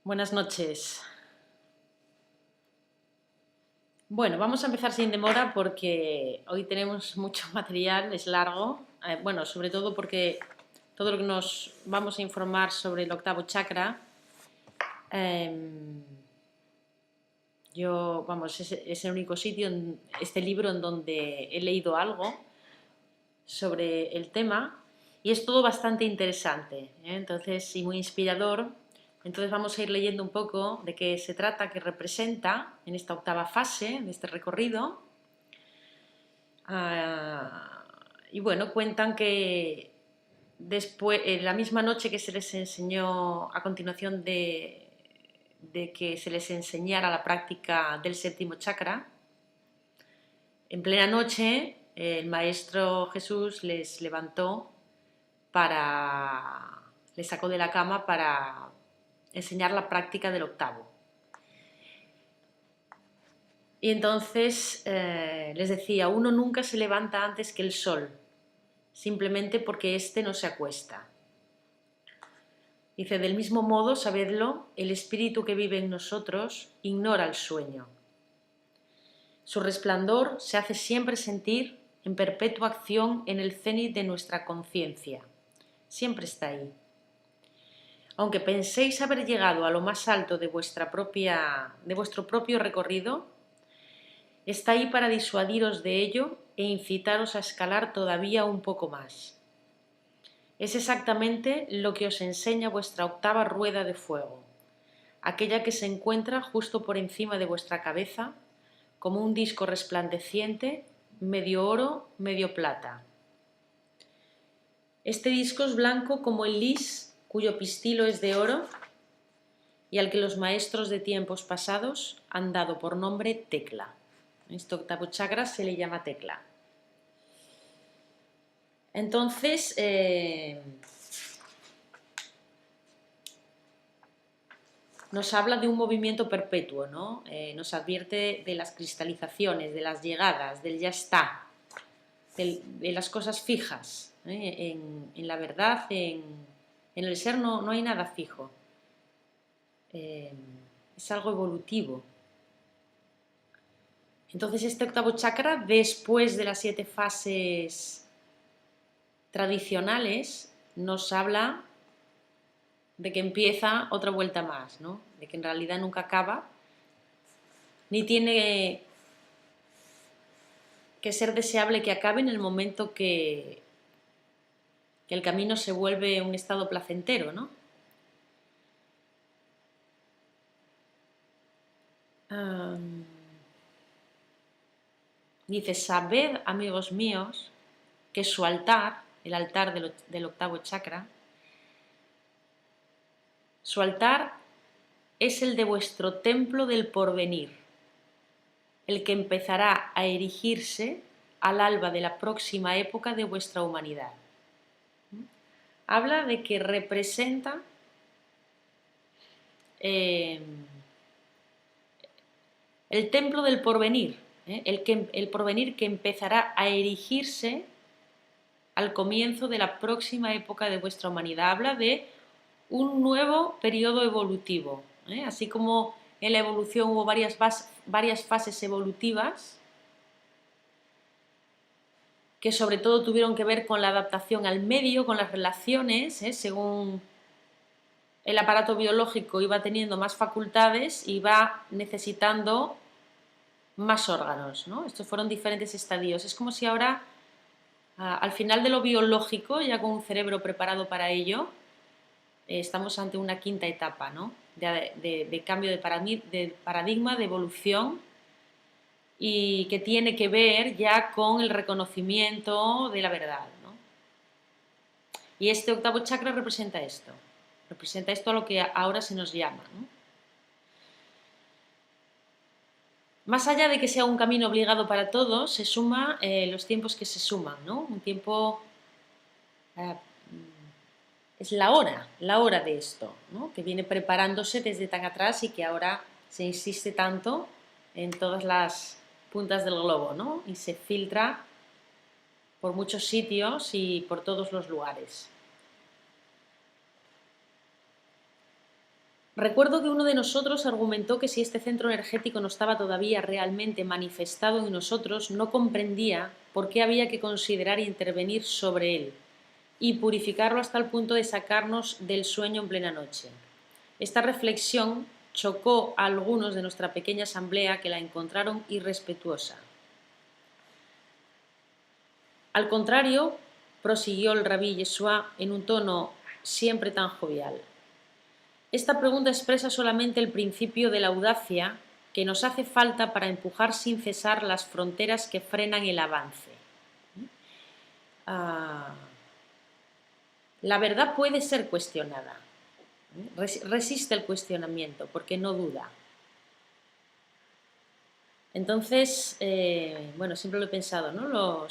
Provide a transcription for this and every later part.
Buenas noches. Bueno, vamos a empezar sin demora porque hoy tenemos mucho material, es largo. Bueno, sobre todo porque todo lo que nos vamos a informar sobre el octavo chakra, es el único sitio, este libro en donde he leído algo sobre el tema y es todo bastante interesante, entonces, y muy inspirador. Entonces vamos a ir leyendo un poco de qué se trata, qué representa en esta octava fase de este recorrido. Y bueno, cuentan que después, la misma noche que se les enseñó, a continuación de que se les enseñara la práctica del séptimo chakra, en plena noche el Maestro Jesús les levantó les sacó de la cama para enseñar la práctica del octavo. Y entonces les decía, uno nunca se levanta antes que el sol, simplemente porque éste no se acuesta. Dice, del mismo modo, sabedlo, el espíritu que vive en nosotros ignora el sueño. Su resplandor se hace siempre sentir en perpetua acción en el cénit de nuestra conciencia. Siempre está ahí. Aunque penséis haber llegado a lo más alto de vuestro propio recorrido, está ahí para disuadiros de ello e incitaros a escalar todavía un poco más. Es exactamente lo que os enseña vuestra octava rueda de fuego, aquella que se encuentra justo por encima de vuestra cabeza, como un disco resplandeciente, medio oro, medio plata. Este disco es blanco como el lis, cuyo pistilo es de oro, y al que los maestros de tiempos pasados han dado por nombre tecla. Este octavo chakra se le llama tecla. Entonces, nos habla de un movimiento perpetuo, ¿no? Nos advierte de las cristalizaciones, de las llegadas, del ya está, de las cosas fijas. En la verdad, en el ser no hay nada fijo. Es algo evolutivo. Entonces este octavo chakra, después de las 7 fases tradicionales, nos habla de que empieza otra vuelta más, ¿no? De que en realidad nunca acaba, ni tiene que ser deseable que acabe en el momento que el camino se vuelve un estado placentero, ¿no? Dice, sabed, amigos míos, que su altar, el altar del octavo chakra, su altar es el de vuestro templo del porvenir, el que empezará a erigirse al alba de la próxima época de vuestra humanidad. Habla de que representa el templo del porvenir, el porvenir que empezará a erigirse al comienzo de la próxima época de vuestra humanidad. Habla de un nuevo periodo evolutivo, así como en la evolución hubo varias fases evolutivas que sobre todo tuvieron que ver con la adaptación al medio, con las relaciones, según el aparato biológico iba teniendo más facultades, iba necesitando más órganos, ¿no? Estos fueron diferentes estadios. Es como si ahora, al final de lo biológico, ya con un cerebro preparado para ello, estamos ante una quinta etapa, ¿no? de cambio de paradigma, de evolución, y que tiene que ver ya con el reconocimiento de la verdad, ¿no? Y este octavo chakra representa esto a lo que ahora se nos llama, ¿no? Más allá de que sea un camino obligado para todos, se suma los tiempos que se suman, ¿no? Un tiempo es la hora de esto, ¿no? Que viene preparándose desde tan atrás y que ahora se insiste tanto en todas las puntas del globo, ¿no? Y se filtra por muchos sitios y por todos los lugares. Recuerdo que uno de nosotros argumentó que si este centro energético no estaba todavía realmente manifestado en nosotros, no comprendía por qué había que considerar intervenir sobre él y purificarlo hasta el punto de sacarnos del sueño en plena noche. Esta reflexión chocó a algunos de nuestra pequeña asamblea, que la encontraron irrespetuosa. Al contrario, prosiguió el rabí Yeshua en un tono siempre tan jovial, esta pregunta expresa solamente el principio de la audacia que nos hace falta para empujar sin cesar las fronteras que frenan el avance. La verdad puede ser cuestionada, resiste el cuestionamiento porque no duda. Entonces, bueno, siempre lo he pensado, ¿no?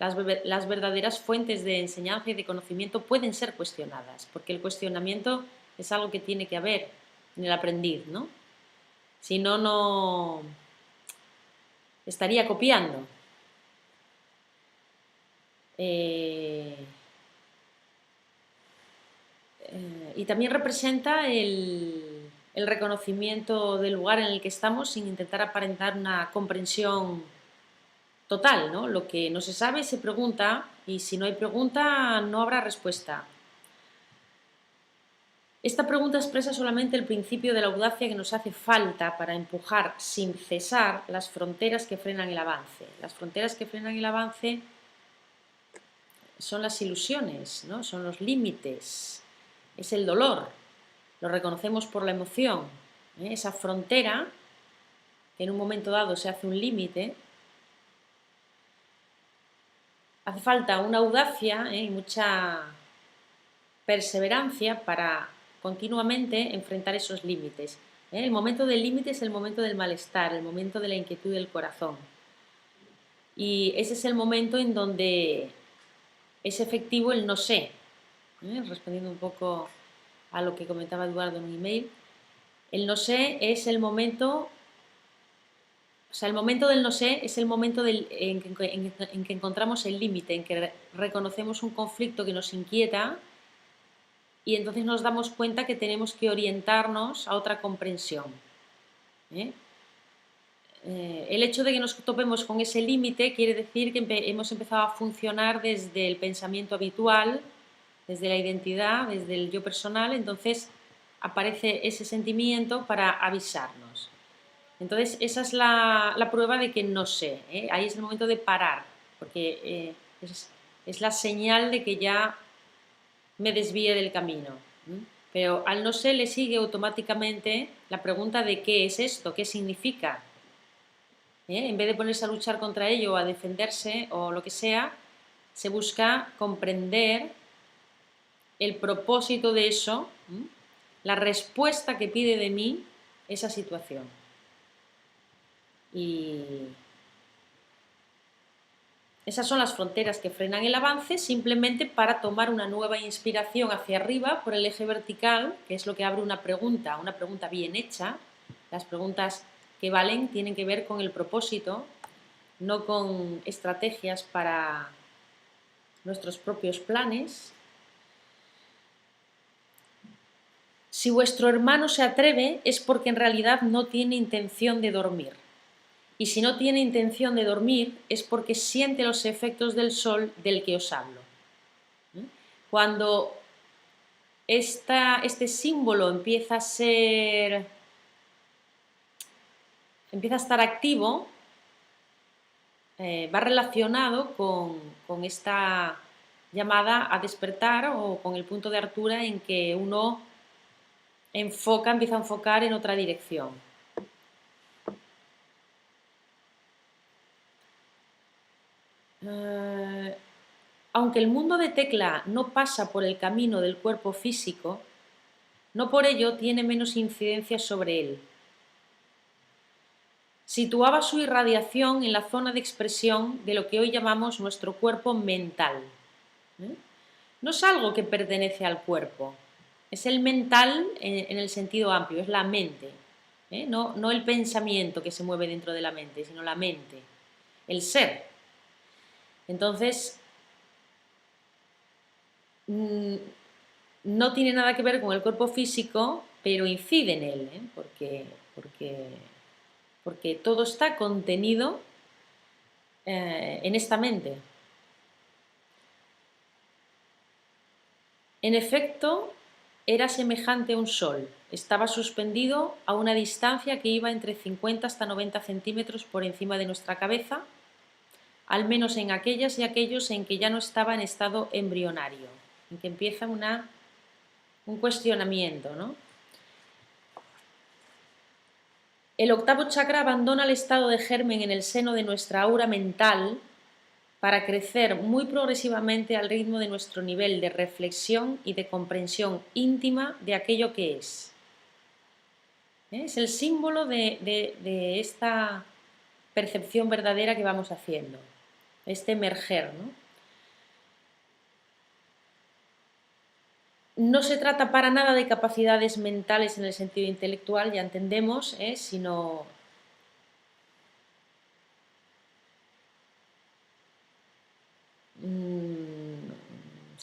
Las verdaderas fuentes de enseñanza y de conocimiento pueden ser cuestionadas, porque el cuestionamiento es algo que tiene que haber en el aprendiz, ¿no? Si no, no estaría copiando. Y también representa el reconocimiento del lugar en el que estamos sin intentar aparentar una comprensión total, ¿no? Lo que no se sabe se pregunta, y si no hay pregunta no habrá respuesta. Esta pregunta expresa solamente el principio de la audacia que nos hace falta para empujar sin cesar las fronteras que frenan el avance. Las fronteras que frenan el avance son las ilusiones, ¿no? Son los límites, es el dolor, lo reconocemos por la emoción, ¿eh? Esa frontera que en un momento dado se hace un límite, hace falta una audacia y mucha perseverancia para continuamente enfrentar esos límites. El momento del límite es el momento del malestar, el momento de la inquietud del corazón. Y ese es el momento en donde es efectivo el no sé. Respondiendo un poco a lo que comentaba Eduardo en un email, el no sé es el momento, o sea, el momento del no sé es el momento en que encontramos el límite, en que reconocemos un conflicto que nos inquieta y entonces nos damos cuenta que tenemos que orientarnos a otra comprensión. El hecho de que nos topemos con ese límite quiere decir que hemos empezado a funcionar desde el pensamiento habitual, desde la identidad, desde el yo personal, entonces aparece ese sentimiento para avisarnos. Entonces esa es la prueba de que no sé, ahí es el momento de parar, porque es la señal de que ya me desvíe del camino. Pero al no sé le sigue automáticamente la pregunta de qué es esto, qué significa. En vez de ponerse a luchar contra ello o a defenderse o lo que sea, se busca comprender el propósito de eso, la respuesta que pide de mí esa situación. Y esas son las fronteras que frenan el avance, simplemente para tomar una nueva inspiración hacia arriba por el eje vertical, que es lo que abre una pregunta bien hecha. Las preguntas que valen tienen que ver con el propósito, no con estrategias para nuestros propios planes. Si vuestro hermano se atreve es porque en realidad no tiene intención de dormir. Y si no tiene intención de dormir es porque siente los efectos del sol del que os hablo. Cuando este símbolo empieza a estar activo, va relacionado con esta llamada a despertar o con el punto de hartura en que uno empieza a enfocar en otra dirección. Aunque el mundo de Tecla no pasa por el camino del cuerpo físico, no por ello tiene menos incidencia sobre él. Situaba su irradiación en la zona de expresión de lo que hoy llamamos nuestro cuerpo mental. No es algo que pertenece al cuerpo, es el mental en el sentido amplio, es la mente. No el pensamiento que se mueve dentro de la mente, sino la mente, el ser. Entonces, no tiene nada que ver con el cuerpo físico, pero incide en él, porque todo está contenido en esta mente. En efecto, era semejante a un sol, estaba suspendido a una distancia que iba entre 50 hasta 90 centímetros por encima de nuestra cabeza, al menos en aquellas y aquellos en que ya no estaba en estado embrionario, en que empieza un cuestionamiento, ¿no? El octavo chakra abandona el estado de germen en el seno de nuestra aura mental para crecer muy progresivamente al ritmo de nuestro nivel de reflexión y de comprensión íntima de aquello que es. Es el símbolo de esta percepción verdadera que vamos haciendo, este emerger, ¿no? No se trata para nada de capacidades mentales en el sentido intelectual, ya entendemos, sino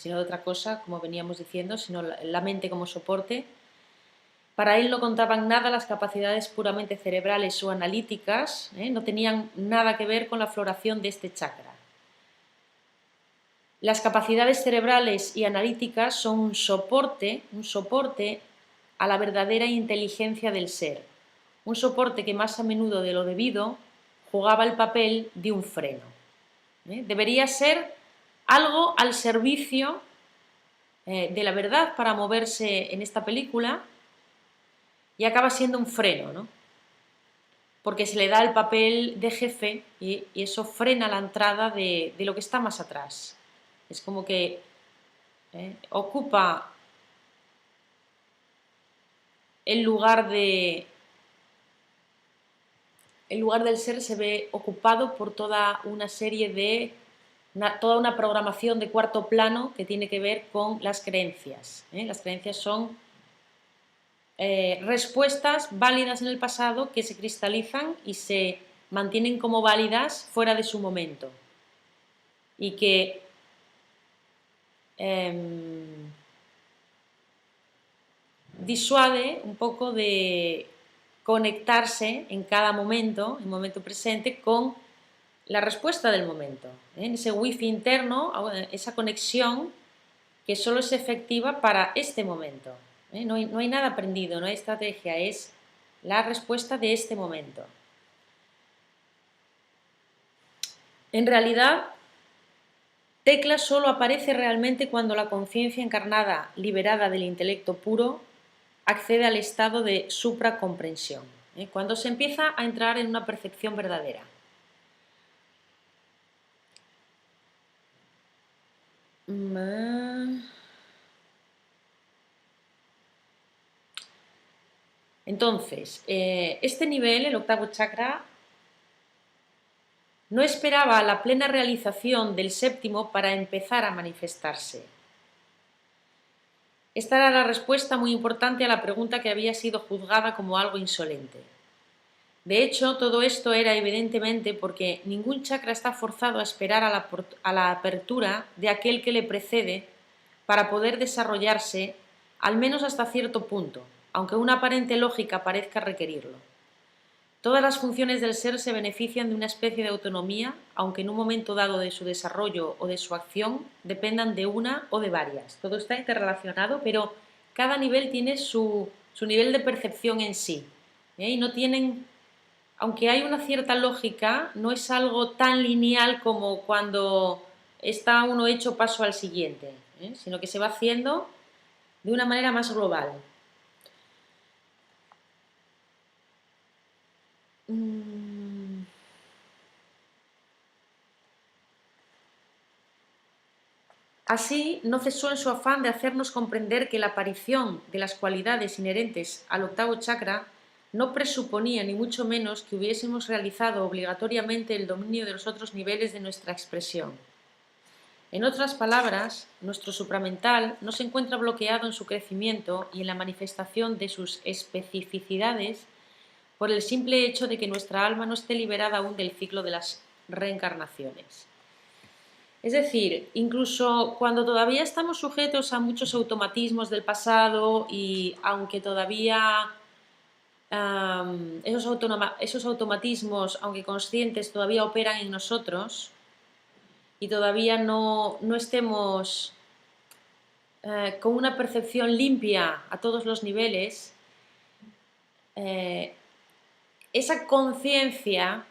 de otra cosa, como veníamos diciendo, sino la mente como soporte. Para él no contaban nada las capacidades puramente cerebrales o analíticas, no tenían nada que ver con la floración de este chakra. Las capacidades cerebrales y analíticas son un soporte a la verdadera inteligencia del ser, un soporte que más a menudo de lo debido jugaba el papel de un freno. Debería ser algo al servicio de la verdad para moverse en esta película y acaba siendo un freno, ¿no? Porque se le da el papel de jefe y eso frena la entrada de lo que está más atrás. Es como que ocupa el lugar del ser, se ve ocupado por toda una serie de toda una programación de cuarto plano que tiene que ver con las creencias. Las creencias son respuestas válidas en el pasado que se cristalizan y se mantienen como válidas fuera de su momento y que disuade un poco de conectarse en cada momento, en el momento presente, con la respuesta del momento, en ese wifi interno, esa conexión que solo es efectiva para este momento. No hay nada aprendido, no hay estrategia, es la respuesta de este momento. En realidad, Tecla solo aparece realmente cuando la conciencia encarnada, liberada del intelecto puro, accede al estado de supracomprensión, cuando se empieza a entrar en una percepción verdadera. Entonces, este nivel, el octavo chakra, no esperaba la plena realización del séptimo para empezar a manifestarse. Esta era la respuesta muy importante a la pregunta que había sido juzgada como algo insolente. De hecho, todo esto era evidentemente porque ningún chakra está forzado a esperar a la apertura de aquel que le precede para poder desarrollarse, al menos hasta cierto punto, aunque una aparente lógica parezca requerirlo. Todas las funciones del ser se benefician de una especie de autonomía, aunque en un momento dado de su desarrollo o de su acción dependan de una o de varias. Todo está interrelacionado, pero cada nivel tiene su nivel de percepción en sí. Y no tienen, aunque hay una cierta lógica, no es algo tan lineal como cuando está uno hecho paso al siguiente, sino que se va haciendo de una manera más global. Así, no cesó en su afán de hacernos comprender que la aparición de las cualidades inherentes al octavo chakra no presuponía ni mucho menos que hubiésemos realizado obligatoriamente el dominio de los otros niveles de nuestra expresión. En otras palabras, nuestro supramental no se encuentra bloqueado en su crecimiento y en la manifestación de sus especificidades por el simple hecho de que nuestra alma no esté liberada aún del ciclo de las reencarnaciones. Es decir, incluso cuando todavía estamos sujetos a muchos automatismos del pasado y aunque todavía esos automatismos, aunque conscientes, todavía operan en nosotros y todavía no estemos con una percepción limpia a todos los niveles, esa conciencia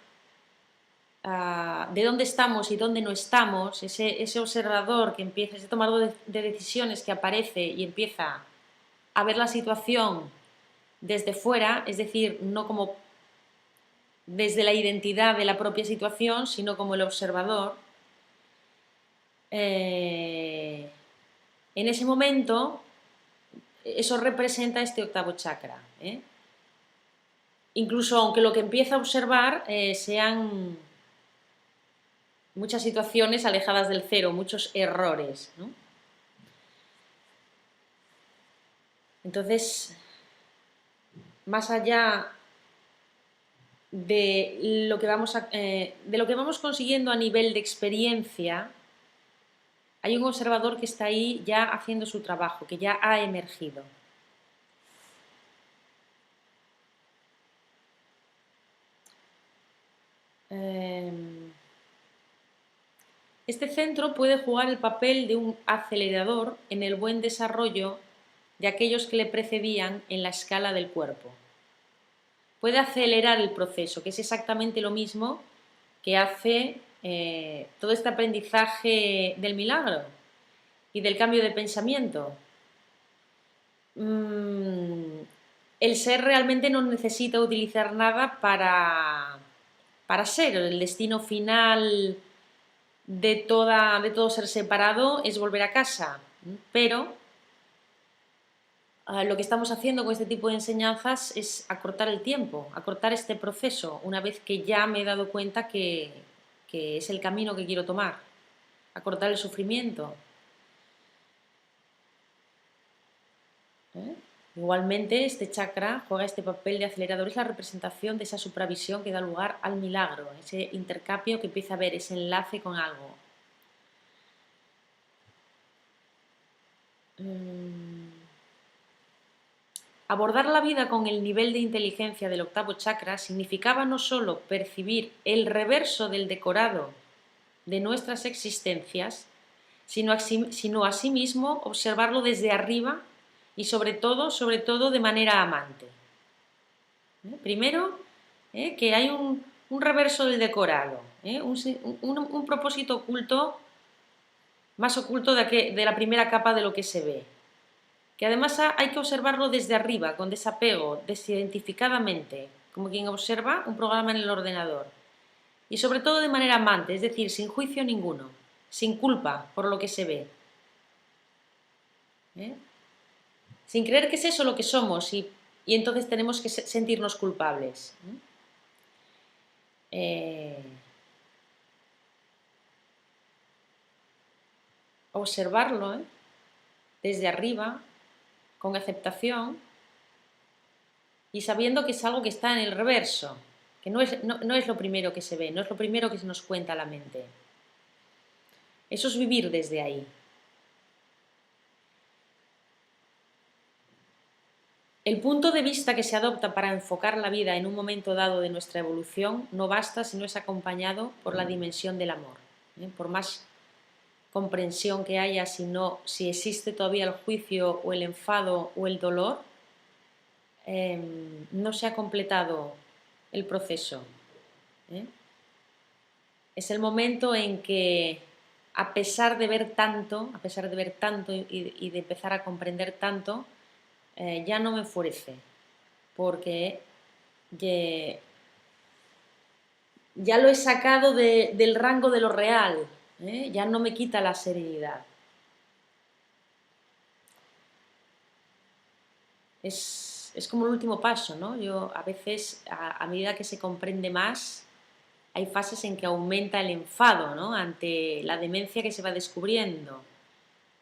de dónde estamos y dónde no estamos, ese observador que empieza, ese tomador de decisiones que aparece y empieza a ver la situación desde fuera, es decir, no como desde la identidad de la propia situación, sino como el observador, en ese momento eso representa este octavo chakra. Incluso aunque lo que empieza a observar sean muchas situaciones alejadas del cero, muchos errores, ¿no? Entonces, más allá de lo que vamos consiguiendo a nivel de experiencia, hay un observador que está ahí ya haciendo su trabajo, que ya ha emergido. Este centro puede jugar el papel de un acelerador en el buen desarrollo de aquellos que le precedían en la escala del cuerpo. Puede acelerar el proceso, que es exactamente lo mismo que hace todo este aprendizaje del milagro y del cambio de pensamiento. El ser realmente no necesita utilizar nada para ser. El destino final de todo ser separado es volver a casa, pero lo que estamos haciendo con este tipo de enseñanzas es acortar el tiempo, acortar este proceso, una vez que ya me he dado cuenta que es el camino que quiero tomar, acortar el sufrimiento. Igualmente, este chakra juega este papel de acelerador, es la representación de esa supravisión que da lugar al milagro, ese intercambio que empieza a ver, ese enlace con algo. Abordar la vida con el nivel de inteligencia del octavo chakra significaba no solo percibir el reverso del decorado de nuestras existencias, sino asimismo observarlo desde arriba y sobre todo de manera amante. Primero, que hay un reverso del decorado, un propósito oculto, más oculto de la primera capa de lo que se ve, que además hay que observarlo desde arriba, con desapego, desidentificadamente, como quien observa un programa en el ordenador, y sobre todo de manera amante, es decir, sin juicio ninguno, sin culpa por lo que se ve, sin creer que es eso lo que somos y entonces tenemos que sentirnos culpables. Observarlo desde arriba, con aceptación y sabiendo que es algo que está en el reverso, que no es lo primero que se ve, no es lo primero que se nos cuenta la mente. Eso es vivir desde ahí. El punto de vista que se adopta para enfocar la vida en un momento dado de nuestra evolución no basta si no es acompañado por la dimensión del amor. Por más comprensión que haya, si existe todavía el juicio o el enfado o el dolor, no se ha completado el proceso. Es el momento en que, a pesar de ver tanto y de empezar a comprender tanto, ya no me enfurece, porque ya lo he sacado del rango de lo real, ya no me quita la serenidad. Es como el último paso, ¿no? Yo a veces, a medida que se comprende más, hay fases en que aumenta el enfado, ¿no?, ante la demencia que se va descubriendo.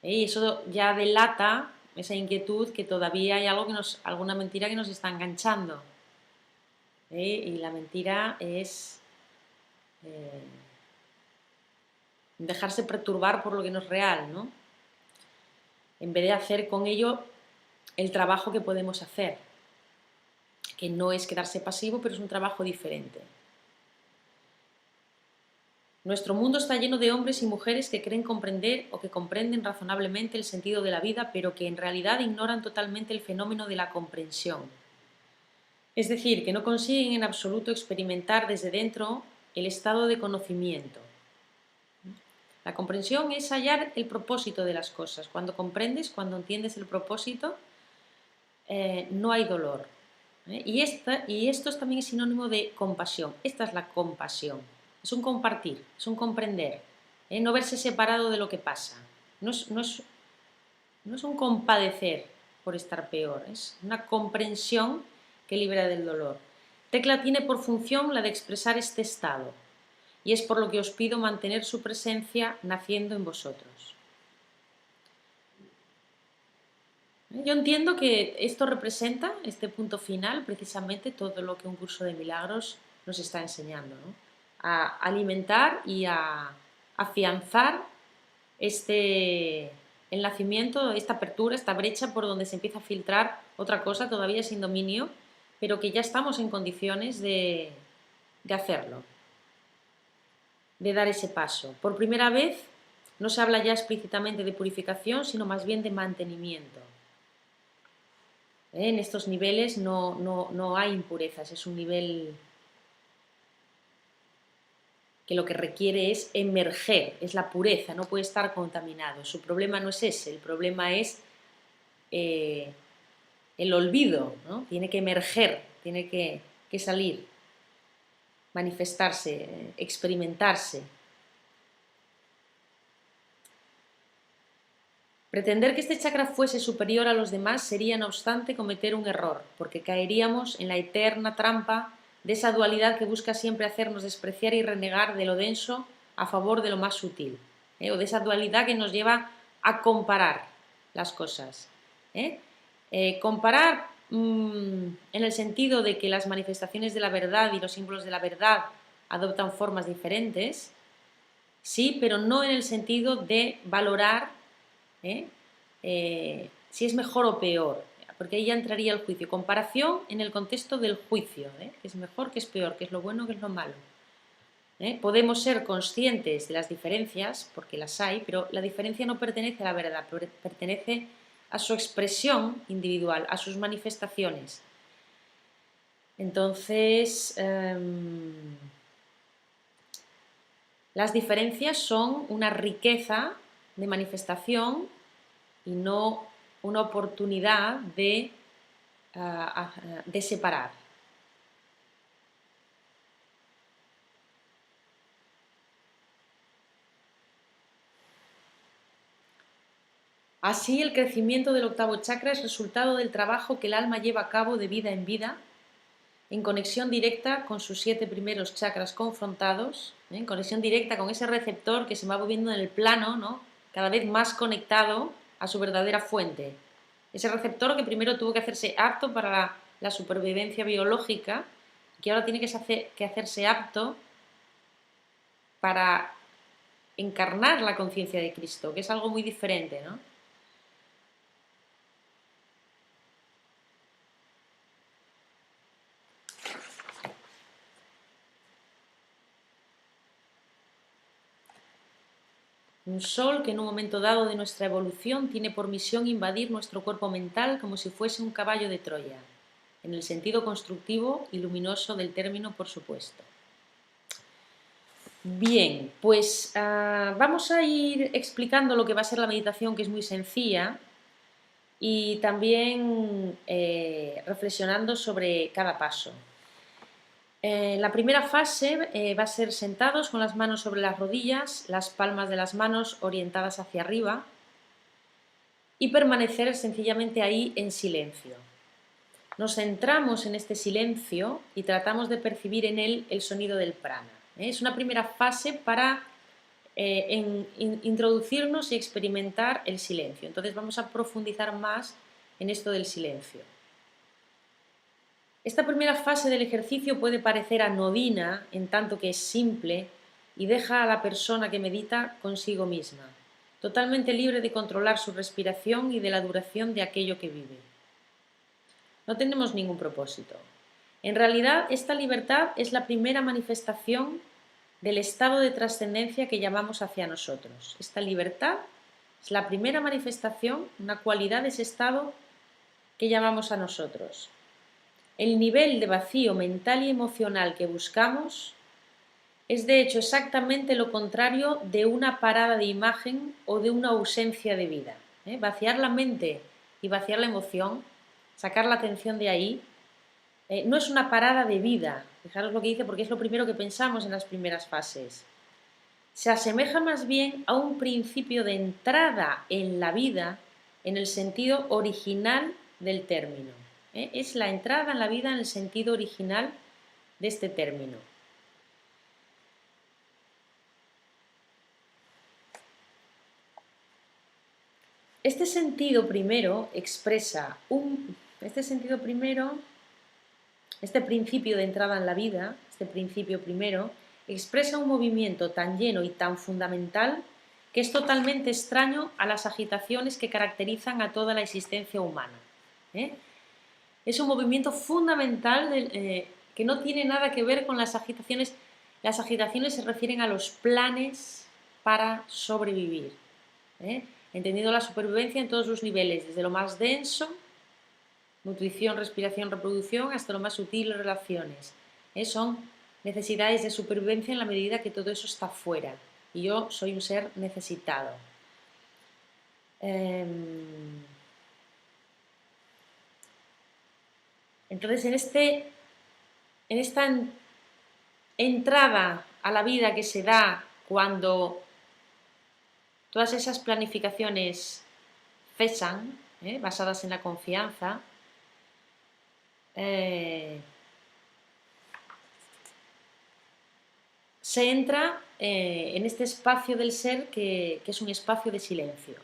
Y eso ya delata esa inquietud que todavía hay alguna mentira que nos está enganchando. Y la mentira es dejarse perturbar por lo que no es real, ¿no? En vez de hacer con ello el trabajo que podemos hacer, que no es quedarse pasivo, pero es un trabajo diferente. Nuestro mundo está lleno de hombres y mujeres que creen comprender o que comprenden razonablemente el sentido de la vida, pero que en realidad ignoran totalmente el fenómeno de la comprensión. Es decir, que no consiguen en absoluto experimentar desde dentro el estado de conocimiento. La comprensión es hallar el propósito de las cosas. Cuando comprendes, cuando entiendes el propósito, no hay dolor. Y esto también es sinónimo de compasión. Esta es la compasión. Es un compartir, es un comprender, no verse separado de lo que pasa. No es un compadecer por estar peor, es una comprensión que libera del dolor. Tecla tiene por función la de expresar este estado, y es por lo que os pido mantener su presencia naciendo en vosotros. Yo entiendo que esto representa, este punto final, precisamente todo lo que un curso de milagros nos está enseñando, ¿no? A alimentar y a afianzar el nacimiento, esta apertura, esta brecha por donde se empieza a filtrar otra cosa todavía sin dominio, pero que ya estamos en condiciones de hacerlo, de dar ese paso. Por primera vez no se habla ya explícitamente de purificación, sino más bien de mantenimiento. En estos niveles no hay impurezas, es un nivel que lo que requiere es emerger, es la pureza, no puede estar contaminado. Su problema no es ese, el problema es el olvido, ¿no? Tiene que emerger, tiene que salir, manifestarse, experimentarse. Pretender que este chakra fuese superior a los demás sería, no obstante, cometer un error, porque caeríamos en la eterna trampa de esa dualidad que busca siempre hacernos despreciar y renegar de lo denso a favor de lo más sutil, o de esa dualidad que nos lleva a comparar las cosas. Comparar en el sentido de que las manifestaciones de la verdad y los símbolos de la verdad adoptan formas diferentes, sí, pero no en el sentido de valorar si es mejor o peor, porque ahí ya entraría el juicio. Comparación en el contexto del juicio, que es mejor, que es peor, que es lo bueno, que es lo malo. Podemos ser conscientes de las diferencias, porque las hay, pero la diferencia no pertenece a la verdad, pertenece a su expresión individual, a sus manifestaciones. Entonces, las diferencias son una riqueza de manifestación y no una oportunidad de separar. Así, el crecimiento del octavo chakra es resultado del trabajo que el alma lleva a cabo de vida en vida, en conexión directa con sus 7 primeros chakras confrontados, en conexión directa con ese receptor que se va moviendo en el plano, ¿no? Cada vez más conectado a su verdadera fuente. Ese receptor que primero tuvo que hacerse apto para la supervivencia biológica, que ahora tiene que hacerse apto para encarnar la conciencia de Cristo, que es algo muy diferente, ¿no? Un sol que en un momento dado de nuestra evolución tiene por misión invadir nuestro cuerpo mental como si fuese un caballo de Troya, en el sentido constructivo y luminoso del término, por supuesto. Bien, pues vamos a ir explicando lo que va a ser la meditación, que es muy sencilla, y también reflexionando sobre cada paso. La primera fase va a ser sentados con las manos sobre las rodillas, las palmas de las manos orientadas hacia arriba y permanecer sencillamente ahí en silencio. Nos centramos en este silencio y tratamos de percibir en él el sonido del prana. Es una primera fase para introducirnos y experimentar el silencio. Entonces vamos a profundizar más en esto del silencio. Esta primera fase del ejercicio puede parecer anodina en tanto que es simple y deja a la persona que medita consigo misma, totalmente libre de controlar su respiración y de la duración de aquello que vive. No tenemos ningún propósito. En realidad, esta libertad es la primera manifestación del estado de trascendencia que llamamos hacia nosotros. Esta libertad es la primera manifestación, una cualidad de ese estado que llamamos a nosotros. El nivel de vacío mental y emocional que buscamos es de hecho exactamente lo contrario de una parada de imagen o de una ausencia de vida. Vaciar la mente y vaciar la emoción, sacar la atención de ahí, no es una parada de vida, fijaros lo que dice porque es lo primero que pensamos en las primeras fases. Se asemeja más bien a un principio de entrada en la vida en el sentido original del término. Es la entrada en la vida en el sentido original de este término. Este sentido primero expresa este principio de entrada en la vida, este principio primero, expresa un movimiento tan lleno y tan fundamental que es totalmente extraño a las agitaciones que caracterizan a toda la existencia humana. Es un movimiento fundamental que no tiene nada que ver con las agitaciones. Las agitaciones se refieren a los planes para sobrevivir, entendiendo la supervivencia en todos sus niveles, desde lo más denso, nutrición, respiración, reproducción, hasta lo más sutil, relaciones. Son necesidades de supervivencia en la medida que todo eso está fuera. Y yo soy un ser necesitado. Entonces, en esta entrada a la vida que se da cuando todas esas planificaciones cesan, basadas en la confianza, se entra en este espacio del ser que es un espacio de silencio.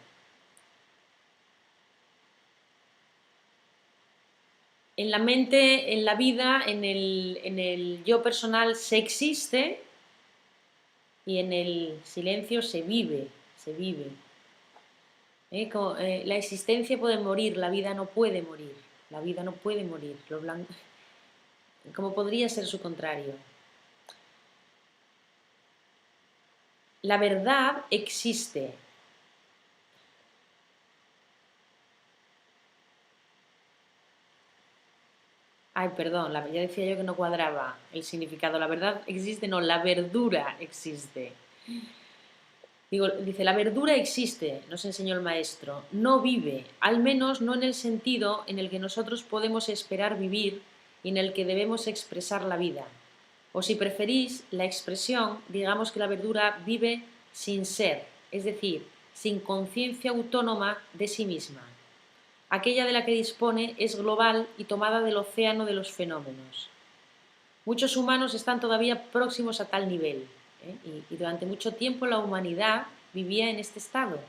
En la mente, en la vida, en el yo personal se existe y en el silencio se vive, se vive. La existencia puede morir, la vida no puede morir, la vida no puede morir, como podría ser su contrario. La verdad existe. Ay, perdón, ya decía yo que no cuadraba el significado. La verdad existe, no, la verdura existe. Dice, la verdura existe, nos enseñó el maestro, no vive, al menos no en el sentido en el que nosotros podemos esperar vivir y en el que debemos expresar la vida. O si preferís la expresión, digamos que la verdura vive sin ser, es decir, sin conciencia autónoma de sí misma. Aquella de la que dispone es global y tomada del océano de los fenómenos. Muchos humanos están todavía próximos a tal nivel, y durante mucho tiempo la humanidad vivía en este estado.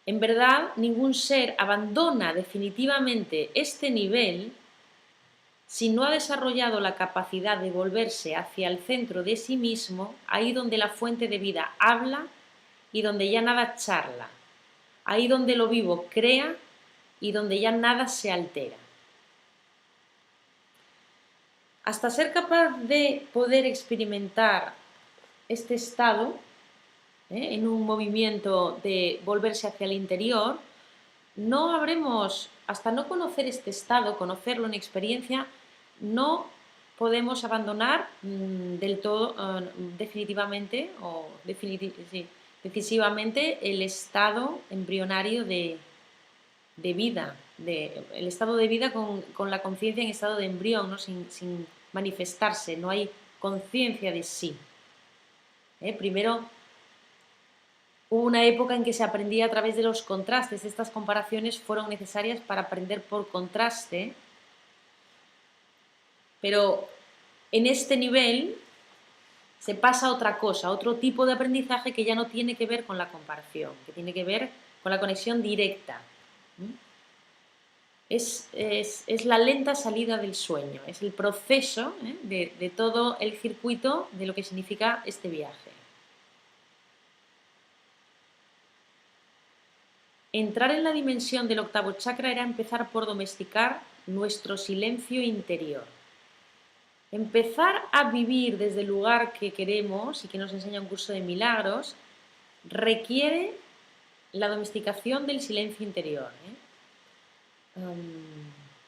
En verdad, ningún ser abandona definitivamente este nivel si no ha desarrollado la capacidad de volverse hacia el centro de sí mismo, ahí donde la fuente de vida habla y donde ya nada charla, ahí donde lo vivo crea y donde ya nada se altera. Hasta ser capaz de poder experimentar este estado, en un movimiento de volverse hacia el interior, no habremos, hasta no conocer este estado, conocerlo en experiencia, no podemos abandonar del todo, definitivamente o decisivamente el estado embrionario de vida, el estado de vida con la conciencia en estado de embrión, ¿no? sin manifestarse, no hay conciencia de sí. Primero hubo una época en que se aprendía a través de los contrastes. Estas comparaciones fueron necesarias para aprender por contraste, pero en este nivel se pasa a otra cosa, a otro tipo de aprendizaje que ya no tiene que ver con la comparación, que tiene que ver con la conexión directa. es la lenta salida del sueño, es el proceso de todo el circuito de lo que significa este viaje. Entrar en la dimensión del octavo chakra era empezar por domesticar nuestro silencio interior. Empezar a vivir desde el lugar que queremos y que nos enseña un curso de milagros requiere la domesticación del silencio interior.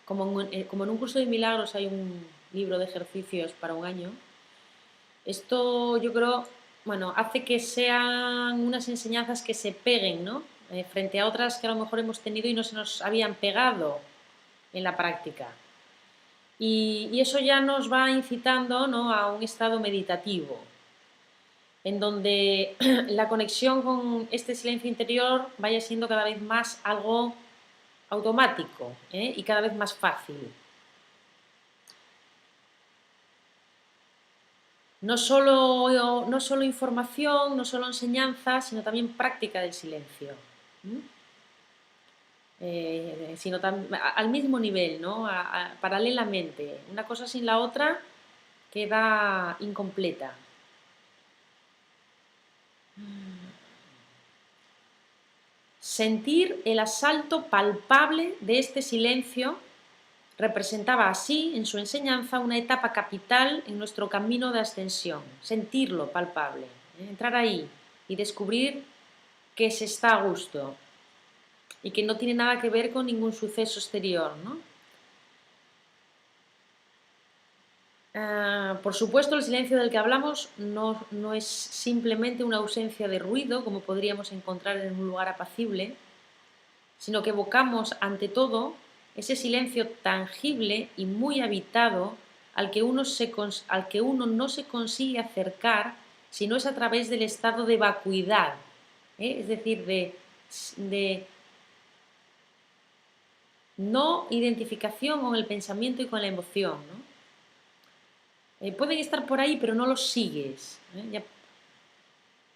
Como en un curso de milagros hay un libro de ejercicios para un año, esto yo creo, bueno, hace que sean unas enseñanzas que se peguen, ¿no? Frente a otras que a lo mejor hemos tenido y no se nos habían pegado en la práctica. Y eso ya nos va incitando, ¿no?, a un estado meditativo, en donde la conexión con este silencio interior vaya siendo cada vez más algo automático, y cada vez más fácil. No solo información, no solo enseñanza, sino también práctica del silencio. Sino al mismo nivel, ¿no? Paralelamente. Una cosa sin la otra queda incompleta. Sentir el asalto palpable de este silencio representaba así, en su enseñanza, una etapa capital en nuestro camino de ascensión. Sentirlo palpable, entrar ahí y descubrir que se está a gusto y que no tiene nada que ver con ningún suceso exterior, ¿no? Por supuesto, el silencio del que hablamos no es simplemente una ausencia de ruido, como podríamos encontrar en un lugar apacible, sino que evocamos, ante todo, ese silencio tangible y muy habitado al que uno no se consigue acercar si no es a través del estado de vacuidad, es decir, de no identificación con el pensamiento y con la emoción, ¿no? Pueden estar por ahí, pero no los sigues.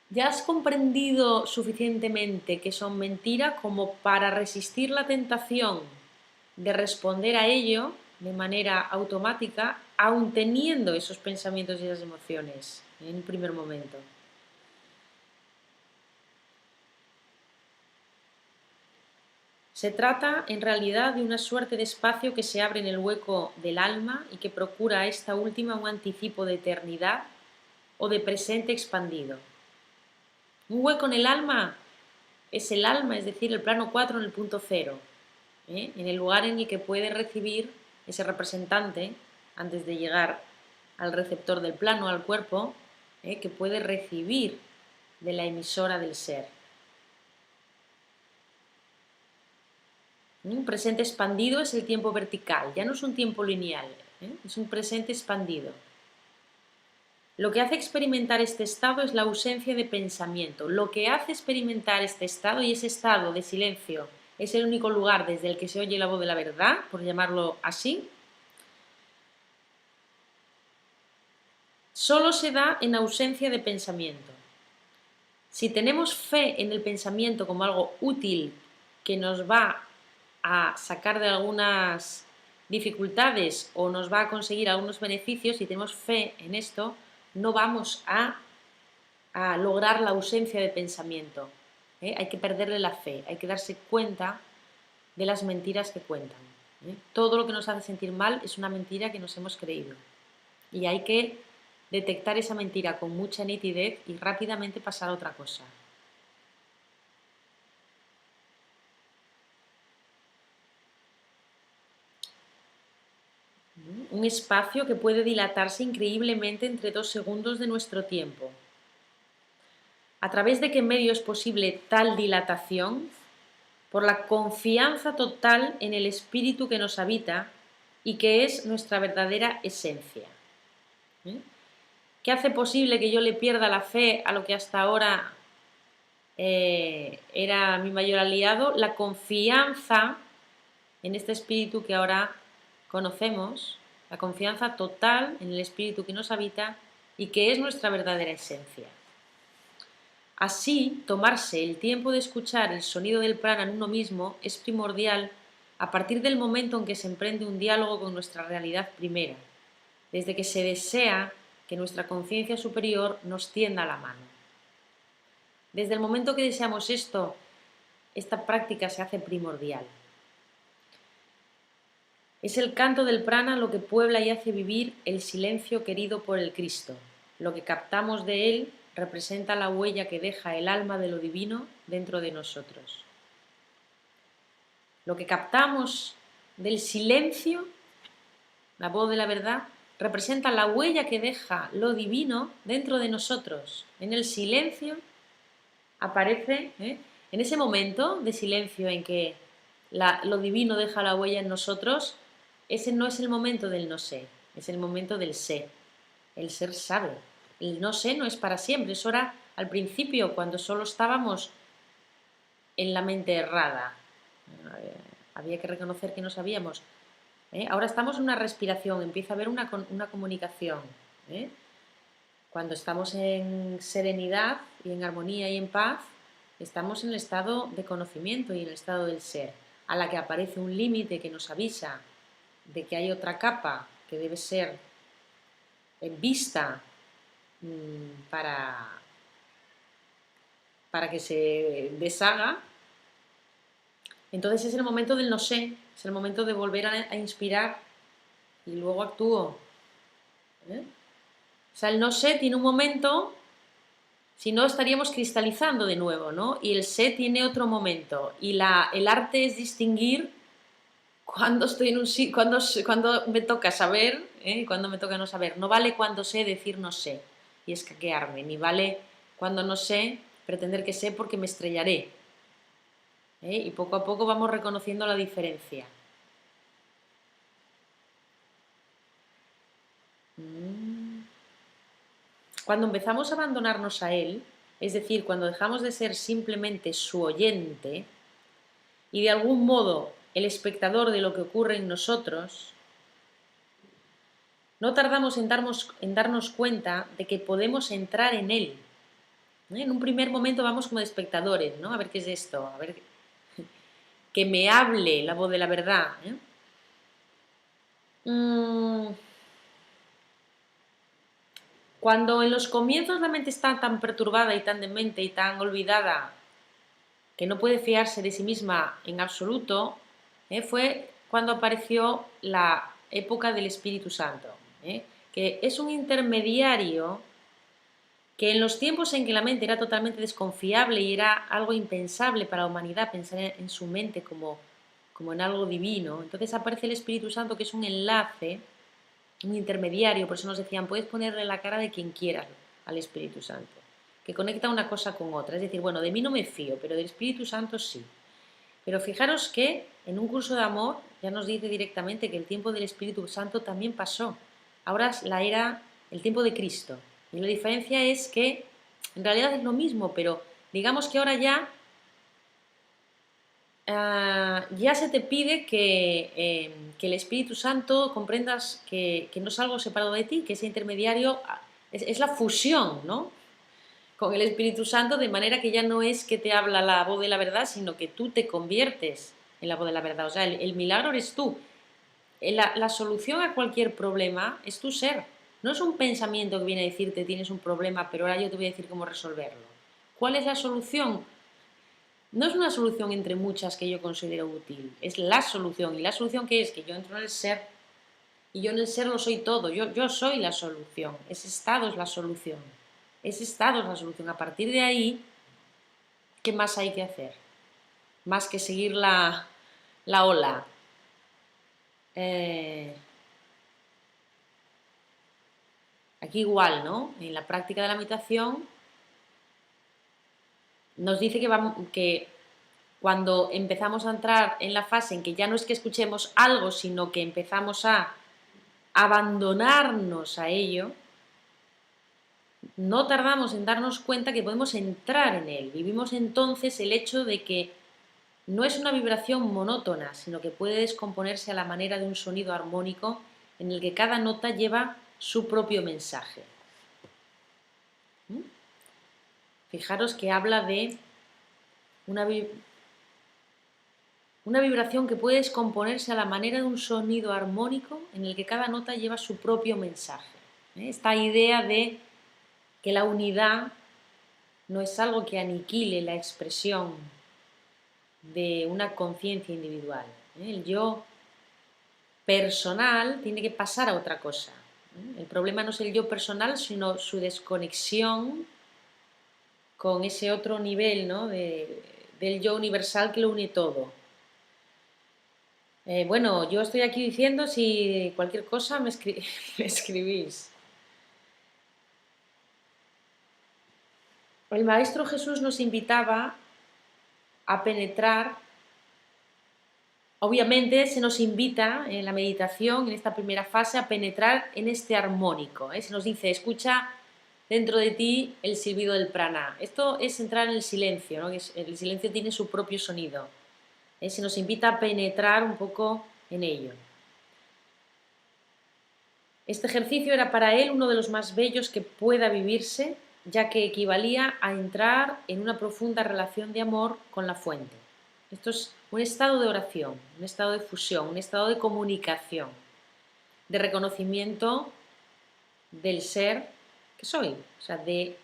Ya has comprendido suficientemente que son mentira como para resistir la tentación de responder a ello de manera automática, aun teniendo esos pensamientos y esas emociones en un primer momento. Se trata, en realidad, de una suerte de espacio que se abre en el hueco del alma y que procura a esta última un anticipo de eternidad o de presente expandido. Un hueco en el alma es el alma, es decir, el plano 4 en el punto 0, en el lugar en el que puede recibir ese representante, antes de llegar al receptor del plano, al cuerpo, que puede recibir de la emisora del ser. Un presente expandido es el tiempo vertical, ya no es un tiempo lineal, es un presente expandido. Lo que hace experimentar este estado es la ausencia de pensamiento. Lo que hace experimentar este estado, y ese estado de silencio es el único lugar desde el que se oye la voz de la verdad, por llamarlo así, solo se da en ausencia de pensamiento. Si tenemos fe en el pensamiento como algo útil que nos va a sacar de algunas dificultades o nos va a conseguir algunos beneficios, si tenemos fe en esto, no vamos a lograr la ausencia de pensamiento. Hay que perderle la fe, hay que darse cuenta de las mentiras que cuentan. Todo lo que nos hace sentir mal es una mentira que nos hemos creído. Y hay que detectar esa mentira con mucha nitidez y rápidamente pasar a otra cosa. Un espacio que puede dilatarse increíblemente entre 2 segundos de nuestro tiempo. ¿A través de qué medio es posible tal dilatación? Por la confianza total en el espíritu que nos habita y que es nuestra verdadera esencia. ¿Qué hace posible que yo le pierda la fe a lo que hasta ahora era mi mayor aliado? La confianza en este espíritu que ahora conocemos, la confianza total en el espíritu que nos habita y que es nuestra verdadera esencia. Así, tomarse el tiempo de escuchar el sonido del prana en uno mismo es primordial a partir del momento en que se emprende un diálogo con nuestra realidad primera, desde que se desea que nuestra conciencia superior nos tienda la mano. Desde el momento que deseamos esto, esta práctica se hace primordial. Es el canto del prana lo que puebla y hace vivir el silencio querido por el Cristo. Lo que captamos de él representa la huella que deja el alma de lo divino dentro de nosotros. Lo que captamos del silencio, la voz de la verdad, representa la huella que deja lo divino dentro de nosotros. En el silencio aparece, en ese momento de silencio en que lo divino deja la huella en nosotros, ese no es el momento del no sé, es el momento del sé. El ser sabe. El no sé no es para siempre, eso era al principio, cuando solo estábamos en la mente errada. Había que reconocer que no sabíamos. Ahora estamos en una respiración, empieza a haber una comunicación. Cuando estamos en serenidad y en armonía y en paz, estamos en el estado de conocimiento y en el estado del ser, a la que aparece un límite que nos avisa de que hay otra capa que debe ser vista para que se deshaga. Entonces es el momento del no sé, es el momento de volver a inspirar y luego actúo. O sea, el no sé tiene un momento, si no estaríamos cristalizando de nuevo, ¿no? Y el sé tiene otro momento. Y el arte es distinguir cuando estoy en un sitio, cuando me toca saber, y cuando me toca no saber. No vale cuando sé decir no sé y escaquearme, ni vale cuando no sé pretender que sé porque me estrellaré. Y poco a poco vamos reconociendo la diferencia. Cuando empezamos a abandonarnos a él, es decir, cuando dejamos de ser simplemente su oyente y de algún modo el espectador de lo que ocurre en nosotros, no tardamos en darnos cuenta de que podemos entrar en él. En un primer momento vamos como de espectadores, ¿no? A ver qué es esto, a ver que me hable la voz de la verdad. Cuando en los comienzos la mente está tan perturbada y tan demente y tan olvidada que no puede fiarse de sí misma en absoluto, fue cuando apareció la época del Espíritu Santo, que es un intermediario que en los tiempos en que la mente era totalmente desconfiable y era algo impensable para la humanidad pensar en su mente como en algo divino, entonces aparece el Espíritu Santo, que es un enlace, un intermediario. Por eso nos decían, puedes ponerle la cara de quien quieras al Espíritu Santo, que conecta una cosa con otra. Es decir, bueno, de mí no me fío, pero del Espíritu Santo sí. Pero fijaros que en un curso de amor ya nos dice directamente que el tiempo del Espíritu Santo también pasó. Ahora es la era, el tiempo de Cristo. Y la diferencia es que en realidad es lo mismo, pero digamos que ahora ya se te pide que el Espíritu Santo comprendas que no es algo separado de ti, que ese intermediario es la fusión, ¿no?, con el Espíritu Santo, de manera que ya no es que te habla la voz de la verdad, sino que tú te conviertes en la voz de la verdad. O sea, el milagro eres tú. La solución a cualquier problema es tu ser. No es un pensamiento que viene a decirte tienes un problema, pero ahora yo te voy a decir cómo resolverlo. ¿Cuál es la solución? No es una solución entre muchas que yo considero útil, es la solución. ¿Y la solución qué es? Que yo entro en el ser, y yo en el ser lo soy todo, yo soy la solución, ese estado es la solución, ese estado es la solución. A partir de ahí, ¿qué más hay que hacer? Más que seguir la ola. Aquí igual, ¿no? En la práctica de la meditación nos dice que cuando empezamos a entrar en la fase en que ya no es que escuchemos algo, sino que empezamos a abandonarnos a ello, no tardamos en darnos cuenta que podemos entrar en él. Vivimos entonces el hecho de que no es una vibración monótona, sino que puede descomponerse a la manera de un sonido armónico en el que cada nota lleva su propio mensaje. Fijaros que habla de una Una vibración que puede descomponerse a la manera de un sonido armónico en el que cada nota lleva su propio mensaje. Esta idea de que la unidad no es algo que aniquile la expresión de una conciencia individual. El yo personal tiene que pasar a otra cosa. El problema no es el yo personal, sino su desconexión con ese otro nivel, ¿no? del yo universal que lo une todo. Bueno, yo estoy aquí diciendo, si cualquier cosa me escribís. El Maestro Jesús nos invitaba a penetrar. Obviamente se nos invita en la meditación, en esta primera fase, a penetrar en este armónico. Se nos dice, escucha dentro de ti el silbido del prana. Esto es entrar en el silencio, ¿no? El silencio tiene su propio sonido. Se nos invita a penetrar un poco en ello. Este ejercicio era para él uno de los más bellos que pueda vivirse, ya que equivalía a entrar en una profunda relación de amor con la fuente. Esto es un estado de oración, un estado de fusión, un estado de comunicación, de reconocimiento del ser que soy, o sea, de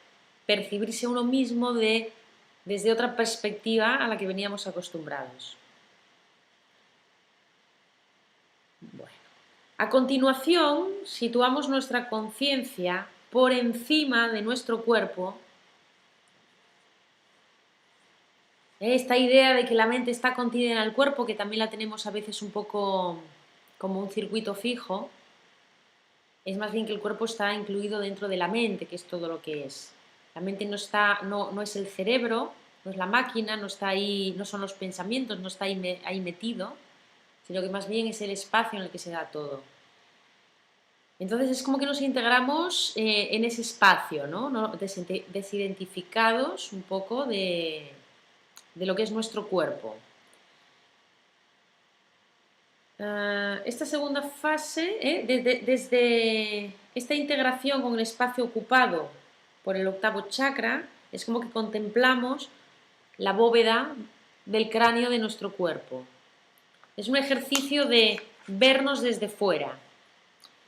percibirse uno mismo desde otra perspectiva a la que veníamos acostumbrados. Bueno. A continuación, situamos nuestra conciencia por encima de nuestro cuerpo. Esta idea de que la mente está contenida en el cuerpo, que también la tenemos a veces un poco como un circuito fijo, es más bien que el cuerpo está incluido dentro de la mente, que es todo lo que es. La mente no es el cerebro, no es la máquina, no está ahí, no son los pensamientos, no está ahí metido, sino que más bien es el espacio en el que se da todo. Entonces es como que nos integramos en ese espacio, ¿no? Desidentificados un poco de lo que es nuestro cuerpo. Esta segunda fase, desde esta integración con el espacio ocupado por el octavo chakra, es como que contemplamos la bóveda del cráneo de nuestro cuerpo. Es un ejercicio de vernos desde fuera,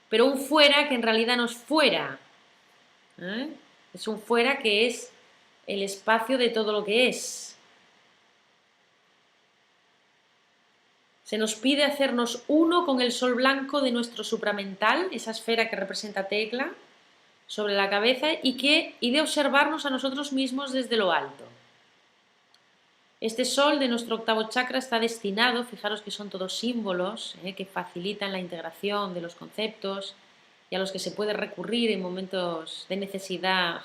pero un fuera que en realidad no es fuera. Es un fuera que es el espacio de todo lo que es. Se nos pide hacernos uno con el sol blanco de nuestro supramental, esa esfera que representa Tecla, sobre la cabeza y de observarnos a nosotros mismos desde lo alto. Este sol de nuestro octavo chakra está destinado, fijaros que son todos símbolos que facilitan la integración de los conceptos y a los que se puede recurrir en momentos de necesidad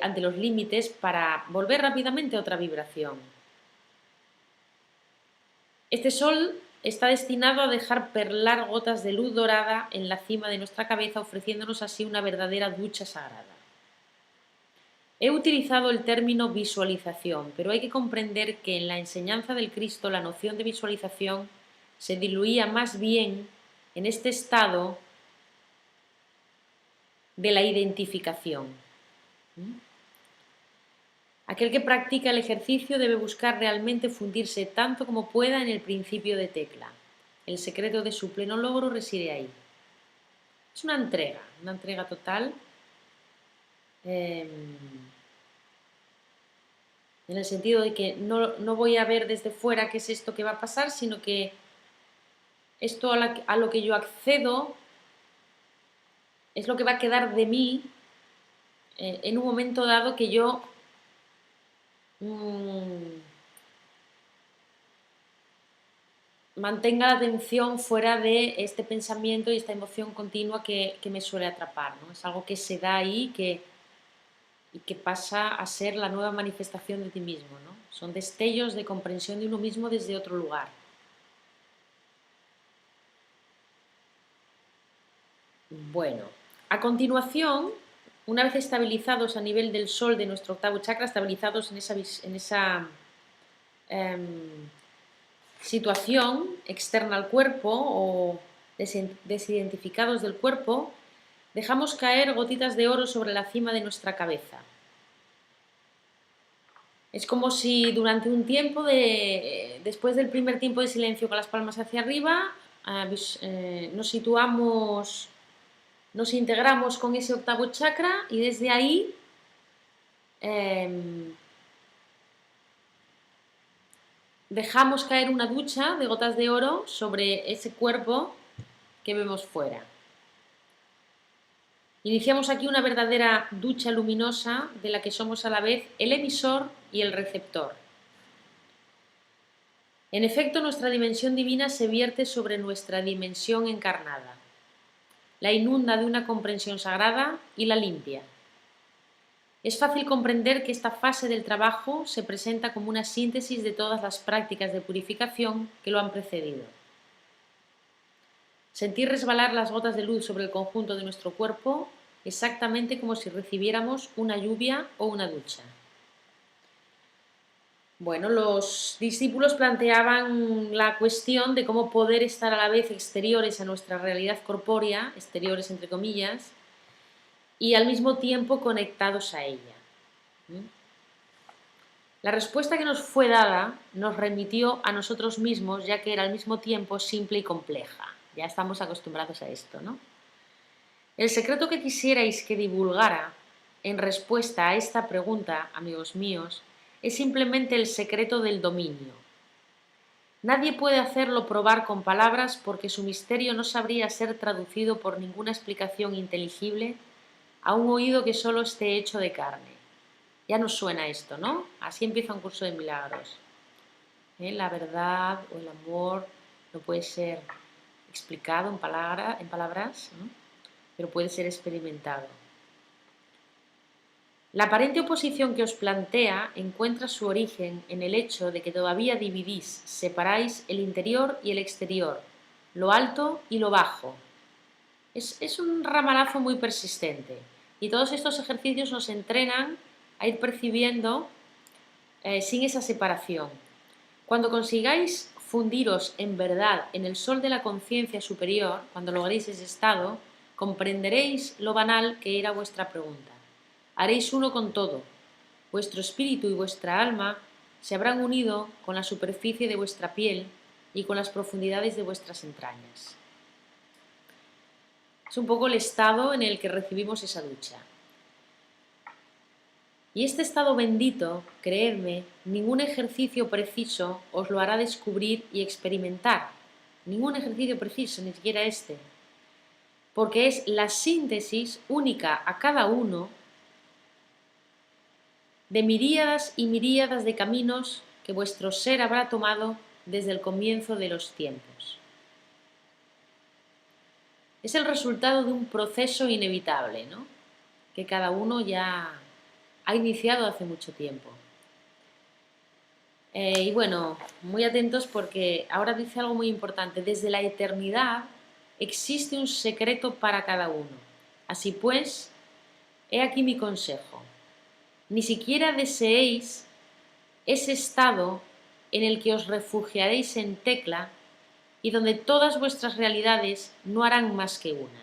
ante los límites para volver rápidamente a otra vibración. Este sol está destinado a dejar perlar gotas de luz dorada en la cima de nuestra cabeza, ofreciéndonos así una verdadera ducha sagrada. He utilizado el término visualización, pero hay que comprender que en la enseñanza del Cristo la noción de visualización se diluía más bien en este estado de la identificación. Aquel que practica el ejercicio debe buscar realmente fundirse tanto como pueda en el principio de Tecla. El secreto de su pleno logro reside ahí. Es una entrega total, en el sentido de que no voy a ver desde fuera qué es esto que va a pasar, sino que esto a lo que yo accedo es lo que va a quedar de mí en un momento dado que yo mantenga la atención fuera de este pensamiento y esta emoción continua que me suele atrapar, ¿no? Es algo que se da ahí y que pasa a ser la nueva manifestación de ti mismo, ¿no? Son destellos de comprensión de uno mismo desde otro lugar. Bueno, a continuación, una vez estabilizados a nivel del sol de nuestro octavo chakra, estabilizados en esa situación externa al cuerpo o desidentificados del cuerpo, dejamos caer gotitas de oro sobre la cima de nuestra cabeza. Es como si durante un tiempo, después del primer tiempo de silencio con las palmas hacia arriba, nos situamos, nos integramos con ese octavo chakra y desde ahí dejamos caer una ducha de gotas de oro sobre ese cuerpo que vemos fuera. Iniciamos aquí una verdadera ducha luminosa de la que somos a la vez el emisor y el receptor. En efecto, nuestra dimensión divina se vierte sobre nuestra dimensión encarnada, la inunda de una comprensión sagrada y la limpia. Es fácil comprender que esta fase del trabajo se presenta como una síntesis de todas las prácticas de purificación que lo han precedido. Sentir resbalar las gotas de luz sobre el conjunto de nuestro cuerpo exactamente como si recibiéramos una lluvia o una ducha. Bueno, los discípulos planteaban la cuestión de cómo poder estar a la vez exteriores a nuestra realidad corpórea, exteriores entre comillas, y al mismo tiempo conectados a ella. La respuesta que nos fue dada nos remitió a nosotros mismos, ya que era al mismo tiempo simple y compleja. Ya estamos acostumbrados a esto, ¿no? El secreto que quisierais que divulgara en respuesta a esta pregunta, amigos míos, es simplemente el secreto del dominio. Nadie puede hacerlo probar con palabras porque su misterio no sabría ser traducido por ninguna explicación inteligible a un oído que solo esté hecho de carne. Ya nos suena esto, ¿no? Así empieza un curso de milagros. La verdad o el amor no puede ser explicado en palabras, ¿no? Pero puede ser experimentado. La aparente oposición que os plantea encuentra su origen en el hecho de que todavía dividís, separáis el interior y el exterior, lo alto y lo bajo. Es un ramalazo muy persistente y todos estos ejercicios nos entrenan a ir percibiendo sin esa separación. Cuando consigáis fundiros en verdad en el sol de la conciencia superior, cuando logréis ese estado, comprenderéis lo banal que era vuestra pregunta. Haréis uno con todo. Vuestro espíritu y vuestra alma se habrán unido con la superficie de vuestra piel y con las profundidades de vuestras entrañas. Es un poco el estado en el que recibimos esa ducha. Y este estado bendito, creedme, ningún ejercicio preciso os lo hará descubrir y experimentar. Ningún ejercicio preciso, ni siquiera este. Porque es la síntesis única a cada uno de miríadas y miríadas de caminos que vuestro ser habrá tomado desde el comienzo de los tiempos. Es el resultado de un proceso inevitable, ¿no? Que cada uno ya ha iniciado hace mucho tiempo. Y bueno, muy atentos porque ahora dice algo muy importante. Desde la eternidad existe un secreto para cada uno. Así pues, he aquí mi consejo. Ni siquiera deseéis ese estado en el que os refugiaréis en Tecla y donde todas vuestras realidades no harán más que una.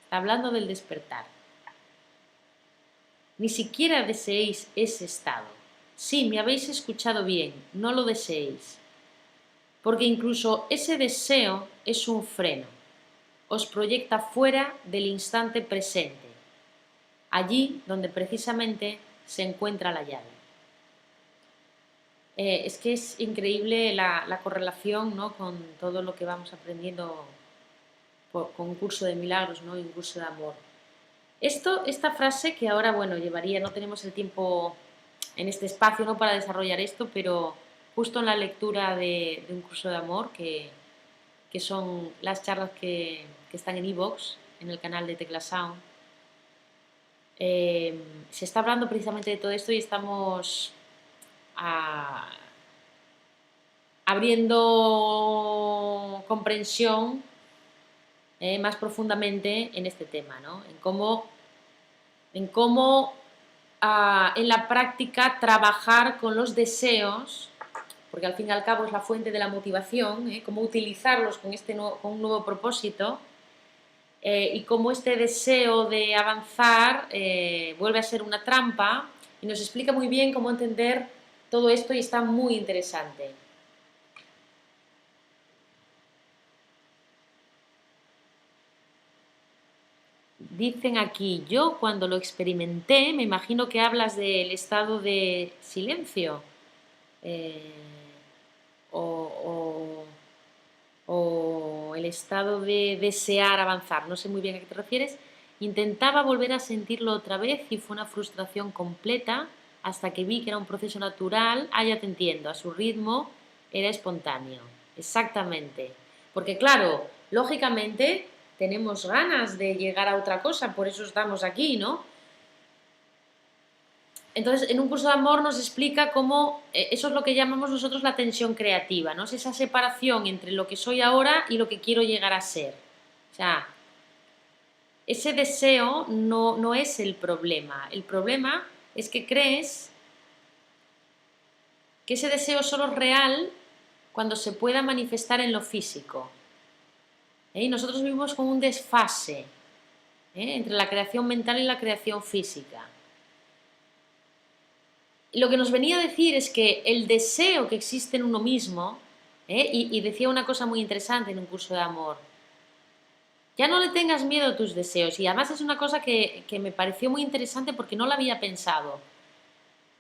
Está hablando del despertar. Ni siquiera deseéis ese estado. Sí, me habéis escuchado bien, no lo deseéis. Porque incluso ese deseo es un freno. Os proyecta fuera del instante presente, allí donde precisamente se encuentra la llave. Es que es increíble la correlación, ¿no?, con todo lo que vamos aprendiendo con un curso de milagros, ¿no?, y un curso de amor. Esta frase que ahora, bueno, llevaría, no tenemos el tiempo en este espacio, ¿no?, para desarrollar esto, pero justo en la lectura de un curso de amor, que son las charlas que están en iVoox, en el canal de Tecla Sound, se está hablando precisamente de todo esto y estamos abriendo comprensión más profundamente en este tema, ¿no? En cómo en la práctica trabajar con los deseos, porque al fin y al cabo es la fuente de la motivación, cómo utilizarlos con un nuevo propósito, y cómo este deseo de avanzar vuelve a ser una trampa y nos explica muy bien cómo entender todo esto y está muy interesante. Dicen aquí, yo cuando lo experimenté, me imagino que hablas del estado de silencio, eh, o, o el estado de desear avanzar, no sé muy bien a qué te refieres. Intentaba volver a sentirlo otra vez y fue una frustración completa hasta que vi que era un proceso natural. Ah, ya te entiendo, a su ritmo era espontáneo. Exactamente. Porque claro, lógicamente tenemos ganas de llegar a otra cosa, por eso estamos aquí, ¿no? Entonces, en un curso de amor nos explica cómo eso es lo que llamamos nosotros la tensión creativa, ¿no? Es esa separación entre lo que soy ahora y lo que quiero llegar a ser. O sea, ese deseo no es el problema. El problema es que crees que ese deseo solo es real cuando se pueda manifestar en lo físico. Y nosotros vivimos con un desfase entre la creación mental y la creación física. Lo que nos venía a decir es que el deseo que existe en uno mismo, y decía una cosa muy interesante en un curso de amor, ya no le tengas miedo a tus deseos, y además es una cosa que me pareció muy interesante porque no la había pensado.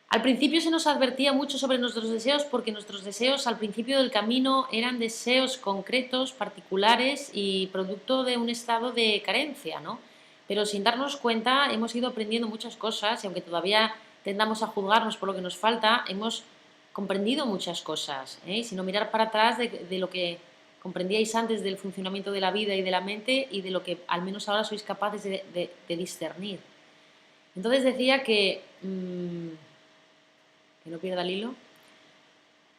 Al principio se nos advertía mucho sobre nuestros deseos porque nuestros deseos al principio del camino eran deseos concretos, particulares y producto de un estado de carencia, ¿no? Pero sin darnos cuenta hemos ido aprendiendo muchas cosas y aunque todavía tendamos a juzgarnos por lo que nos falta, hemos comprendido muchas cosas, ¿eh? Sino mirar para atrás de lo que comprendíais antes del funcionamiento de la vida y de la mente y de lo que al menos ahora sois capaces de discernir. Entonces decía que no pierda el hilo,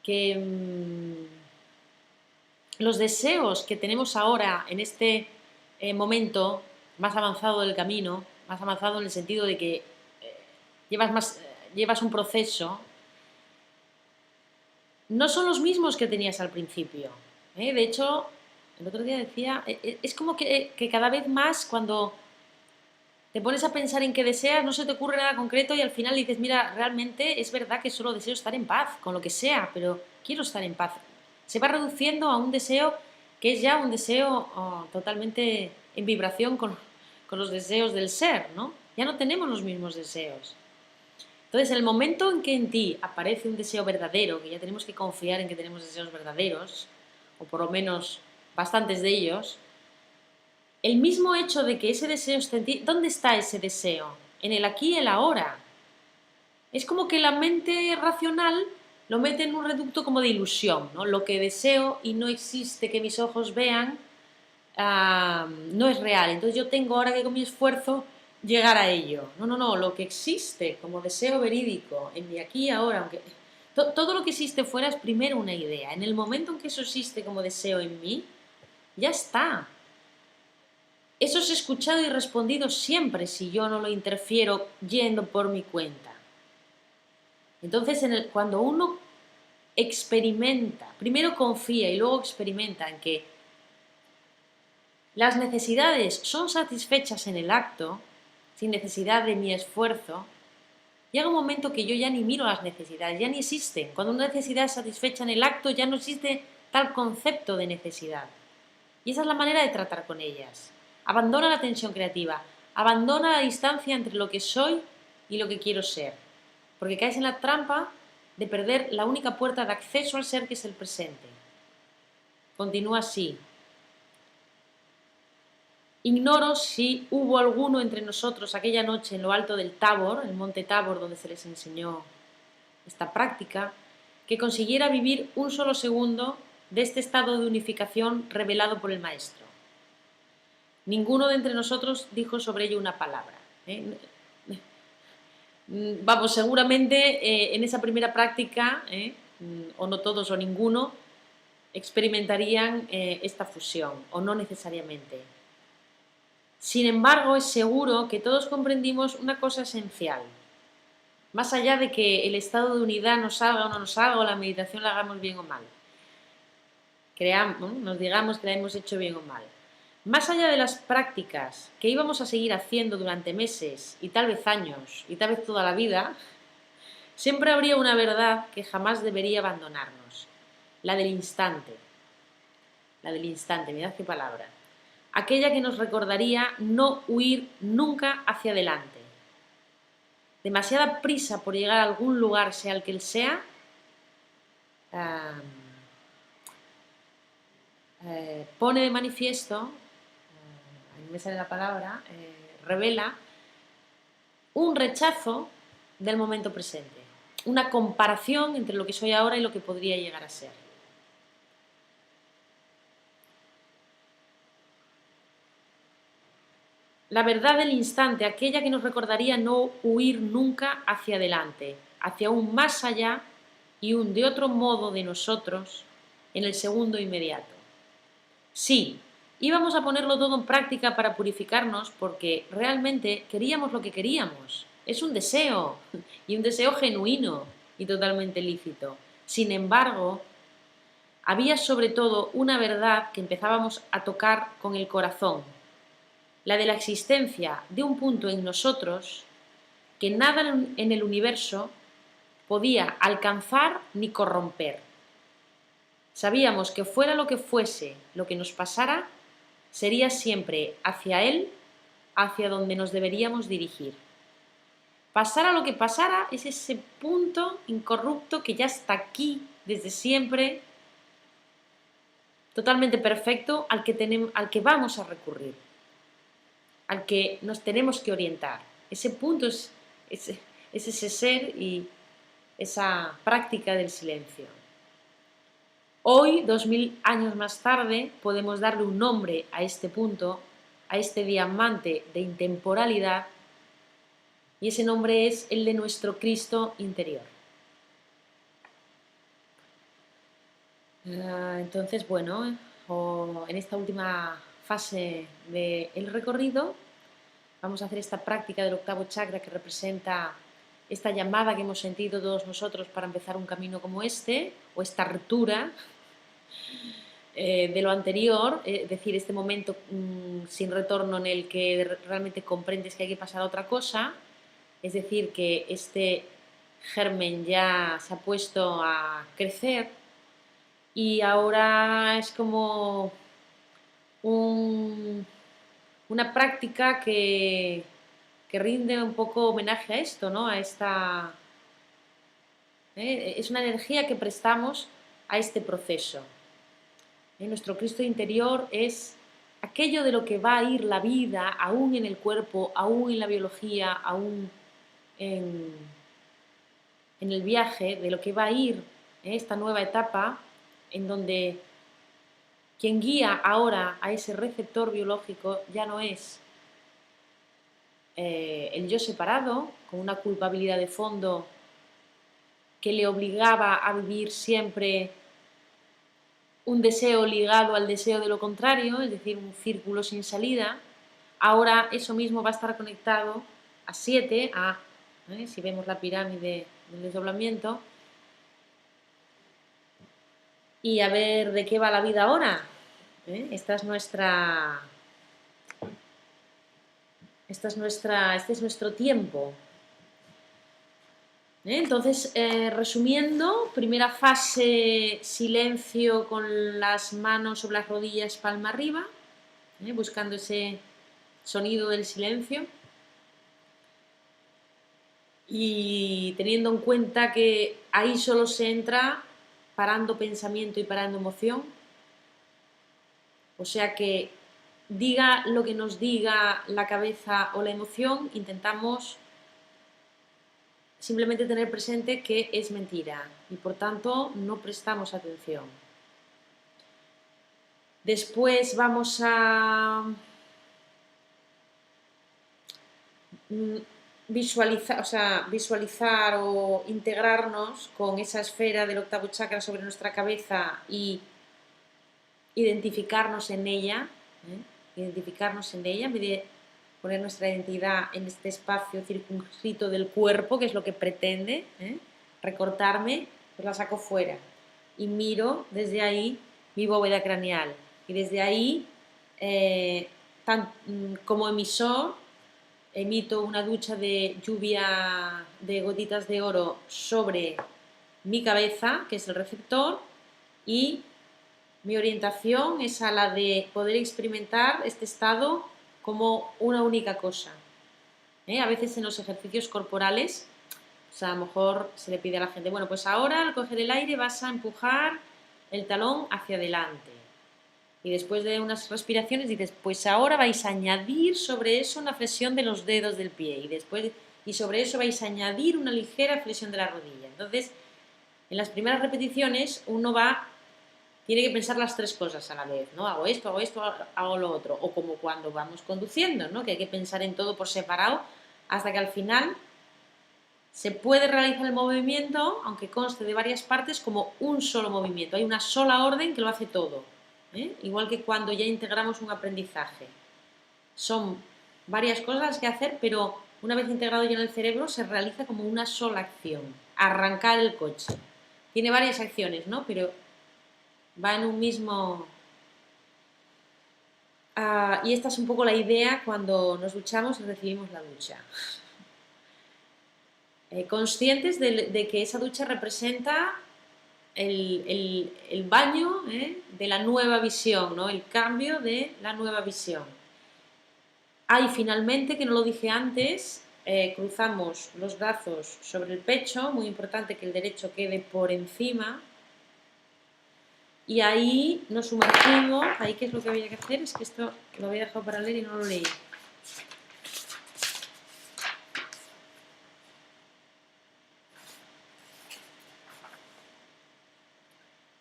que los deseos que tenemos ahora en este momento más avanzado del camino, más avanzado en el sentido de que llevas un proceso, no son los mismos que tenías al principio. De hecho, el otro día decía, es como que cada vez más cuando te pones a pensar en qué deseas, no se te ocurre nada concreto y al final dices, mira, realmente es verdad que solo deseo estar en paz, con lo que sea, pero quiero estar en paz. Se va reduciendo a un deseo que es ya un deseo totalmente en vibración con los deseos del ser, ¿no? Ya no tenemos los mismos deseos. Entonces, el momento en que en ti aparece un deseo verdadero, que ya tenemos que confiar en que tenemos deseos verdaderos, o por lo menos bastantes de ellos, el mismo hecho de que ese deseo esté en ti, ¿dónde está ese deseo? En el aquí y el ahora. Es como que la mente racional lo mete en un reducto como de ilusión, ¿no? Lo que deseo y no existe que mis ojos vean, no es real. Entonces yo tengo ahora que con mi esfuerzo llegar a ello. No, lo que existe como deseo verídico en mi aquí y ahora, aunque todo lo que existe fuera es primero una idea. En el momento en que eso existe como deseo en mí, ya está. Eso es escuchado y respondido siempre si yo no lo interfiero yendo por mi cuenta. Entonces, cuando uno experimenta, primero confía y luego experimenta en que las necesidades son satisfechas en el acto, sin necesidad de mi esfuerzo, llega un momento que yo ya ni miro las necesidades, ya ni existen. Cuando una necesidad es satisfecha en el acto, ya no existe tal concepto de necesidad. Y esa es la manera de tratar con ellas. Abandona la tensión creativa, abandona la distancia entre lo que soy y lo que quiero ser, porque caes en la trampa de perder la única puerta de acceso al ser que es el presente. Continúa así. Ignoro si hubo alguno entre nosotros aquella noche en lo alto del Tabor, el monte Tabor donde se les enseñó esta práctica, que consiguiera vivir un solo segundo de este estado de unificación revelado por el Maestro. Ninguno de entre nosotros dijo sobre ello una palabra. Vamos, seguramente en esa primera práctica, o no todos o ninguno, experimentarían esta fusión, o no necesariamente. Sin embargo, es seguro que todos comprendimos una cosa esencial. Más allá de que el estado de unidad nos salga o no nos salga, o la meditación la hagamos bien o mal, nos digamos que la hemos hecho bien o mal. Más allá de las prácticas que íbamos a seguir haciendo durante meses y tal vez años y tal vez toda la vida, Siempre habría una verdad que jamás debería abandonarnos, la del instante. La del instante, mirad qué palabra. Aquella que nos recordaría no huir nunca hacia adelante. Demasiada prisa por llegar a algún lugar, sea el que él sea, pone de manifiesto, a mí me sale la palabra, revela un rechazo del momento presente, una comparación entre lo que soy ahora y lo que podría llegar a ser. La verdad del instante, aquella que nos recordaría no huir nunca hacia adelante, hacia un más allá y un de otro modo de nosotros en el segundo inmediato. Sí, íbamos a ponerlo todo en práctica para purificarnos porque realmente queríamos lo que queríamos. Es un deseo, y un deseo genuino y totalmente lícito. Sin embargo, había sobre todo una verdad que empezábamos a tocar con el corazón, la de la existencia de un punto en nosotros que nada en el universo podía alcanzar ni corromper. Sabíamos que fuera lo que fuese, lo que nos pasara, sería siempre hacia Él, hacia donde nos deberíamos dirigir. Pasara lo que pasara, es ese punto incorrupto que ya está aquí desde siempre, totalmente perfecto, al que vamos a recurrir, al que nos tenemos que orientar. Ese punto es ese ser y esa práctica del silencio. Hoy, 2000 años más tarde, podemos darle un nombre a este punto, a este diamante de intemporalidad, y ese nombre es el de nuestro Cristo interior. Entonces, bueno, en esta última fase del recorrido vamos a hacer esta práctica del octavo chakra que representa esta llamada que hemos sentido todos nosotros para empezar un camino como este, o esta ruptura de lo anterior, es decir, este momento sin retorno en el que realmente comprendes que hay que pasar a otra cosa, es decir, que este germen ya se ha puesto a crecer y ahora es como una práctica que rinde un poco homenaje a esto, ¿no? A esta, es una energía que prestamos a este proceso. Nuestro Cristo interior es aquello de lo que va a ir la vida, aún en el cuerpo, aún en la biología, aún en el viaje, de lo que va a ir esta nueva etapa, en donde quien guía ahora a ese receptor biológico ya no es el yo separado, con una culpabilidad de fondo que le obligaba a vivir siempre un deseo ligado al deseo de lo contrario, es decir, un círculo sin salida. Ahora eso mismo va a estar conectado a 7, si vemos la pirámide del desdoblamiento, y a ver de qué va la vida ahora. Este es nuestro tiempo. Entonces, resumiendo, primera fase, silencio con las manos sobre las rodillas, palma arriba, buscando ese sonido del silencio y teniendo en cuenta que ahí solo se entra parando pensamiento y parando emoción. O sea que diga lo que nos diga la cabeza o la emoción, intentamos simplemente tener presente que es mentira y por tanto no prestamos atención. Después vamos a visualizar o integrarnos con esa esfera del octavo chakra sobre nuestra cabeza y identificarnos en ella, en vez de poner nuestra identidad en este espacio circunscrito del cuerpo, que es lo que pretende, recortarme, pues la saco fuera y miro desde ahí mi bóveda craneal y desde ahí como emisor emito una ducha de lluvia de gotitas de oro sobre mi cabeza, que es el receptor, y mi orientación es a la de poder experimentar este estado como una única cosa. A veces en los ejercicios corporales, o sea, a lo mejor se le pide a la gente, bueno, pues ahora al coger el aire vas a empujar el talón hacia adelante. Y después de unas respiraciones dices, pues ahora vais a añadir sobre eso una flexión de los dedos del pie y sobre eso vais a añadir una ligera flexión de la rodilla. Entonces, en las primeras repeticiones uno tiene que pensar las tres cosas a la vez, ¿no? Hago esto, hago lo otro. O como cuando vamos conduciendo, ¿no? Que hay que pensar en todo por separado hasta que al final se puede realizar el movimiento, aunque conste de varias partes, como un solo movimiento. Hay una sola orden que lo hace todo. Igual que cuando ya integramos un aprendizaje. Son varias cosas que hacer, pero una vez integrado ya en el cerebro se realiza como una sola acción. Arrancar el coche. Tiene varias acciones, ¿no? Pero va en un mismo... y esta es un poco la idea cuando nos duchamos y recibimos la ducha. Conscientes de que esa ducha representa el baño de la nueva visión, ¿no? El cambio de la nueva visión. Hay finalmente, que no lo dije antes, cruzamos los brazos sobre el pecho, muy importante que el derecho quede por encima, y ahí nos sumergimos. Ahí, ¿qué es lo que había que hacer? Es que esto lo había dejado para leer y no lo leí.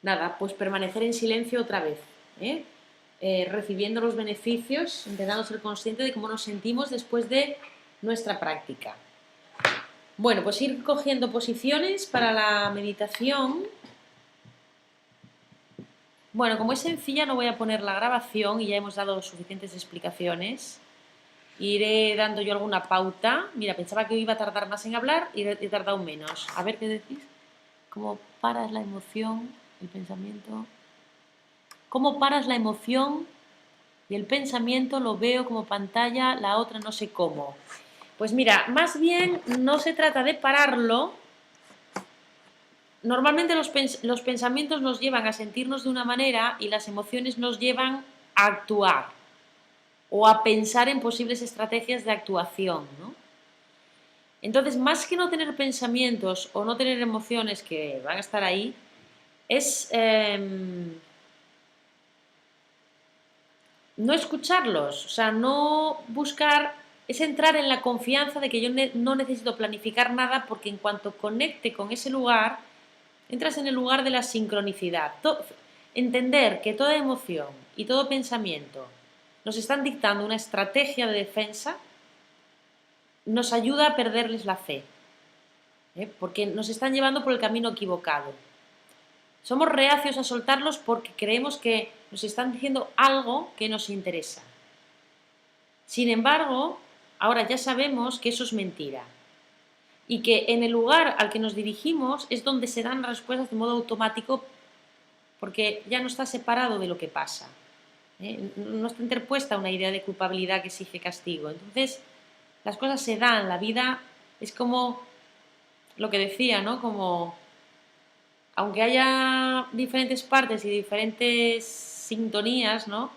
Nada, pues permanecer en silencio otra vez, recibiendo los beneficios, intentando ser consciente de cómo nos sentimos después de nuestra práctica. Bueno, pues ir cogiendo posiciones para la meditación. Bueno, como es sencilla no voy a poner la grabación y ya hemos dado suficientes explicaciones. Iré dando yo alguna pauta. Mira, pensaba que iba a tardar más en hablar y he tardado menos. A ver qué decís. ¿Cómo paras la emoción, el pensamiento? ¿Cómo paras la emoción y el pensamiento? Lo veo como pantalla, la otra no sé cómo. Pues mira, más bien no se trata de pararlo. Normalmente los pensamientos nos llevan a sentirnos de una manera y las emociones nos llevan a actuar o a pensar en posibles estrategias de actuación, ¿no? Entonces, más que no tener pensamientos o no tener emociones que van a estar ahí, es no escucharlos, o sea, no buscar, es entrar en la confianza de que yo no necesito planificar nada porque en cuanto conecte con ese lugar, entras en el lugar de la sincronicidad. Entender que toda emoción y todo pensamiento nos están dictando una estrategia de defensa nos ayuda a perderles la fe, porque nos están llevando por el camino equivocado. Somos reacios a soltarlos porque creemos que nos están diciendo algo que nos interesa. Sin embargo, ahora ya sabemos que eso es mentira y que en el lugar al que nos dirigimos es donde se dan respuestas de modo automático porque ya no está separado de lo que pasa. No está interpuesta una idea de culpabilidad que exige castigo. Entonces, las cosas se dan, la vida es como lo que decía, ¿no? Como, aunque haya diferentes partes y diferentes sintonías, ¿no?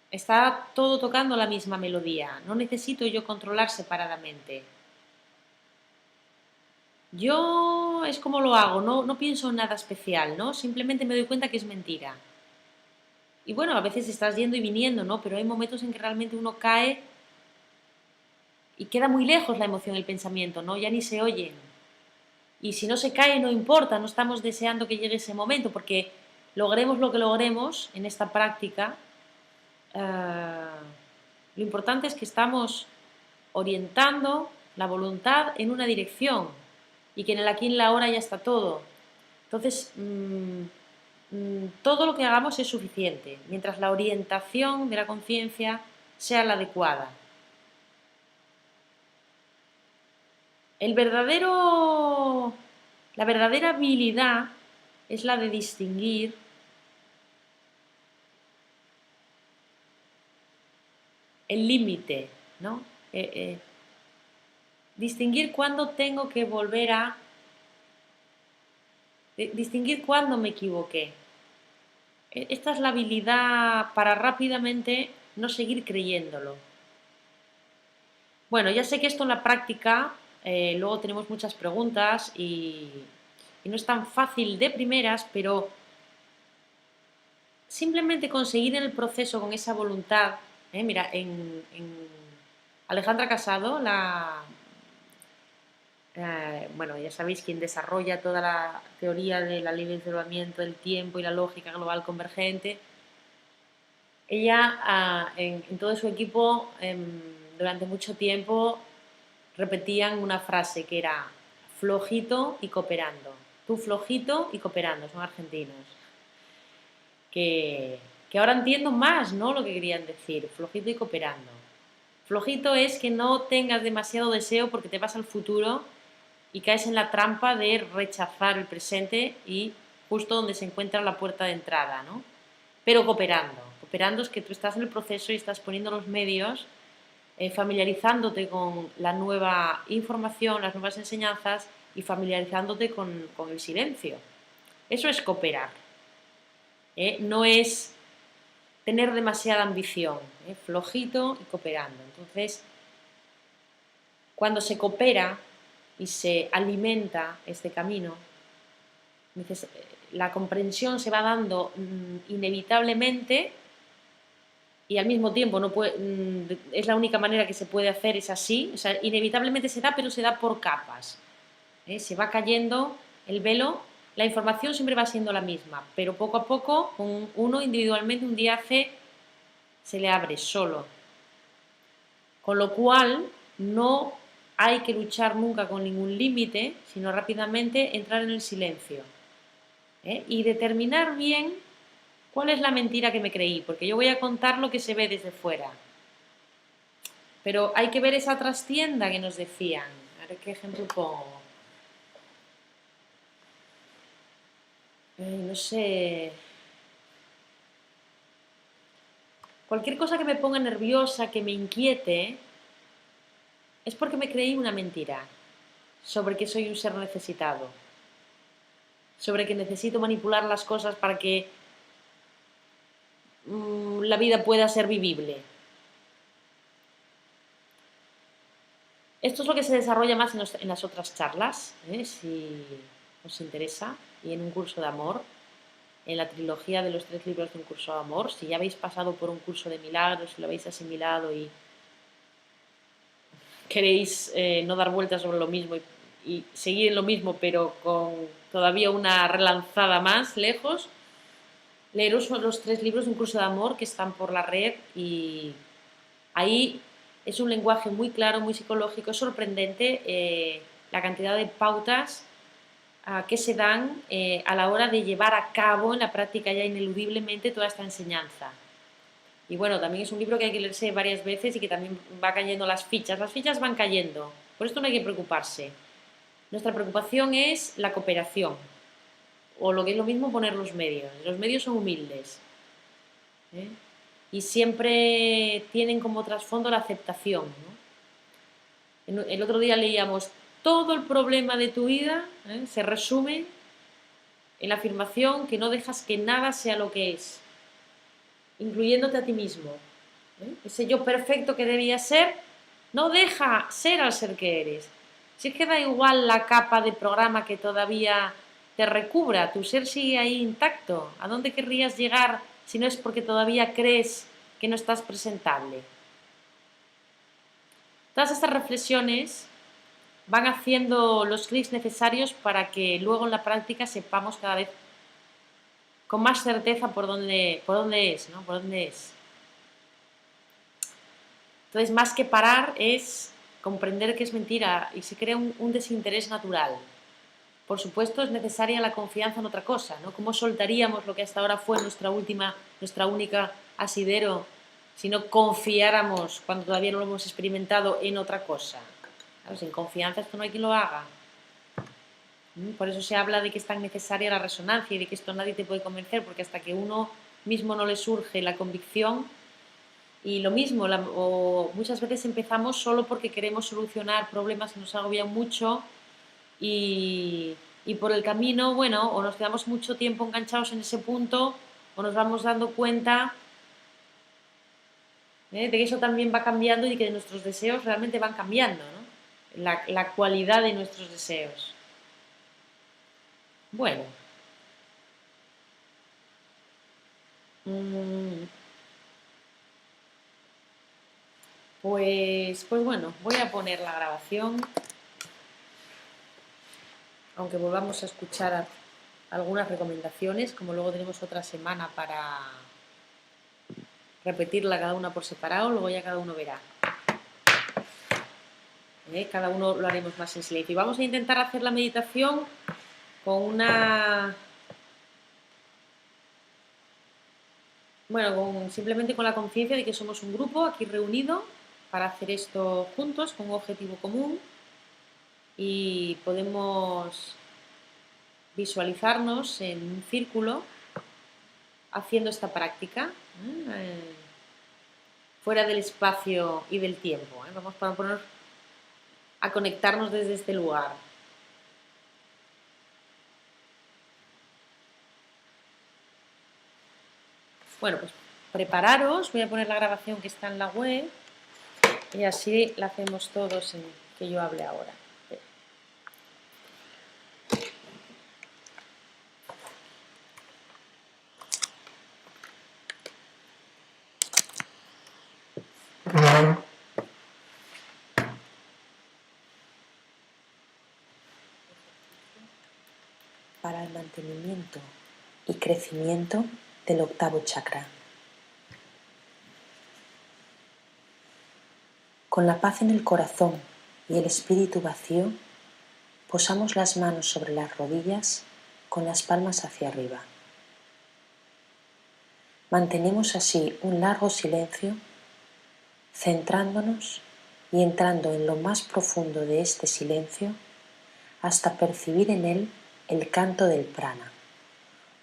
Está todo tocando la misma melodía. No necesito yo controlar separadamente. Yo es como lo hago, no pienso en nada especial, ¿no? Simplemente me doy cuenta que es mentira. Y bueno, a veces estás yendo y viniendo, ¿no? Pero hay momentos en que realmente uno cae y queda muy lejos la emoción y el pensamiento, ¿no? Ya ni se oyen. Y si no se cae, no importa, no estamos deseando que llegue ese momento, porque logremos lo que logremos en esta práctica, lo importante es que estamos orientando la voluntad en una dirección y que en el aquí y en la ahora ya está todo. Entonces, todo lo que hagamos es suficiente, mientras la orientación de la conciencia sea la adecuada. La verdadera habilidad es la de distinguir el límite, ¿no? Distinguir cuándo tengo que volver a... distinguir cuándo me equivoqué. Esta es la habilidad para rápidamente no seguir creyéndolo. Bueno, ya sé que esto en la práctica, luego tenemos muchas preguntas y no es tan fácil de primeras, pero simplemente conseguir en el proceso con esa voluntad, mira, en Alejandra Casado, bueno, ya sabéis, quien desarrolla toda la teoría de la ley del encerramiento del tiempo y la lógica global convergente, ella en todo su equipo durante mucho tiempo repetían una frase que era flojito y cooperando. Tú flojito y cooperando, son argentinos. Que ahora entiendo más, ¿no?, lo que querían decir, flojito y cooperando. Flojito es que no tengas demasiado deseo porque te vas al futuro y caes en la trampa de rechazar el presente y justo donde se encuentra la puerta de entrada, ¿no? Pero cooperando. Cooperando es que tú estás en el proceso y estás poniendo los medios, familiarizándote con la nueva información, las nuevas enseñanzas y familiarizándote con el silencio. Eso es cooperar. No es tener demasiada ambición, flojito y cooperando. Entonces, cuando se coopera y se alimenta este camino, la comprensión se va dando inevitablemente y al mismo tiempo no puede, es la única manera que se puede hacer, es así, o sea, inevitablemente se da, pero se da por capas. Se va cayendo el velo, la información siempre va siendo la misma, pero poco a poco uno individualmente un día se le abre solo. Con lo cual no hay que luchar nunca con ningún límite, sino rápidamente entrar en el silencio y determinar bien cuál es la mentira que me creí, porque yo voy a contar lo que se ve desde fuera. Pero hay que ver esa trastienda que nos decían. A ver qué ejemplo pongo. No sé. Cualquier cosa que me ponga nerviosa, que me inquiete, es porque me creí una mentira sobre que soy un ser necesitado, sobre que necesito manipular las cosas para que la vida pueda ser vivible. Esto es lo que se desarrolla más en las otras charlas, si os interesa, y en un curso de amor, en la trilogía de los 3 libros de un curso de amor. Si ya habéis pasado por un curso de milagros, si lo habéis asimilado y queréis no dar vueltas sobre lo mismo y seguir en lo mismo, pero con todavía una relanzada más lejos, leeros los 3 libros de un curso de amor que están por la red y ahí es un lenguaje muy claro, muy psicológico, es sorprendente la cantidad de pautas que se dan a la hora de llevar a cabo en la práctica ya ineludiblemente toda esta enseñanza. Y bueno, también es un libro que hay que leerse varias veces y que también va cayendo las fichas van cayendo, por esto no hay que preocuparse. Nuestra preocupación es la cooperación, o lo que es lo mismo poner los medios son humildes. Y siempre tienen como trasfondo la aceptación, ¿no? El otro día leíamos, todo el problema de tu vida se resume en la afirmación que no dejas que nada sea lo que es, incluyéndote a ti mismo. Ese yo perfecto que debía ser, no deja ser al ser que eres. Si es que da igual la capa de programa que todavía te recubra, tu ser sigue ahí intacto. ¿A dónde querrías llegar si no es porque todavía crees que no estás presentable? Todas estas reflexiones van haciendo los clics necesarios para que luego en la práctica sepamos cada vez con más certeza por dónde es, ¿no? Por dónde es. Entonces, más que parar es comprender que es mentira y se crea un desinterés natural. Por supuesto, es necesaria la confianza en otra cosa, ¿no? ¿Cómo soltaríamos lo que hasta ahora fue nuestra única asidero si no confiáramos, cuando todavía no lo hemos experimentado, en otra cosa? Claro, sin confianza esto no hay quien lo haga. Por eso se habla de que es tan necesaria la resonancia y de que esto nadie te puede convencer, porque hasta que uno mismo no le surge la convicción, Y lo mismo, o muchas veces empezamos solo porque queremos solucionar problemas que nos agobian mucho y por el camino, bueno, o nos quedamos mucho tiempo enganchados en ese punto o nos vamos dando cuenta de que eso también va cambiando y que nuestros deseos realmente van cambiando, ¿no? La cualidad de nuestros deseos. Bueno, mm, pues bueno, voy a poner la grabación, aunque volvamos a escuchar algunas recomendaciones, como luego tenemos otra semana para repetirla cada una por separado, luego ya cada uno verá. Cada uno lo haremos más en silencio. Y vamos a intentar hacer la meditación con una... Bueno, simplemente con la conciencia de que somos un grupo aquí reunido para hacer esto juntos, con un objetivo común, y podemos visualizarnos en un círculo haciendo esta práctica, fuera del espacio y del tiempo. Vamos a poner a conectarnos desde este lugar. Bueno, pues prepararos, voy a poner la grabación que está en la web y así la hacemos todos en que yo hable ahora. Para el mantenimiento y crecimiento del octavo chakra. Con la paz en el corazón y el espíritu vacío, posamos las manos sobre las rodillas con las palmas hacia arriba. Mantenemos así un largo silencio, centrándonos y entrando en lo más profundo de este silencio hasta percibir en él el canto del prana,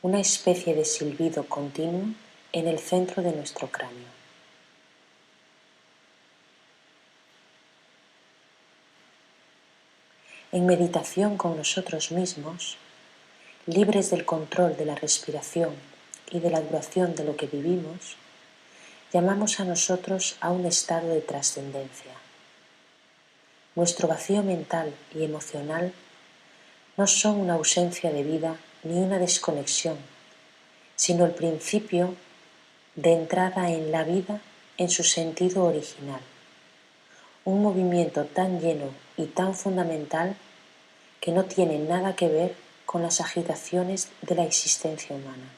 una especie de silbido continuo en el centro de nuestro cráneo. En meditación con nosotros mismos, libres del control de la respiración y de la duración de lo que vivimos, llamamos a nosotros a un estado de trascendencia. Nuestro vacío mental y emocional no son una ausencia de vida ni una desconexión, sino el principio de entrada en la vida en su sentido original, un movimiento tan lleno y tan fundamental que no tiene nada que ver con las agitaciones de la existencia humana.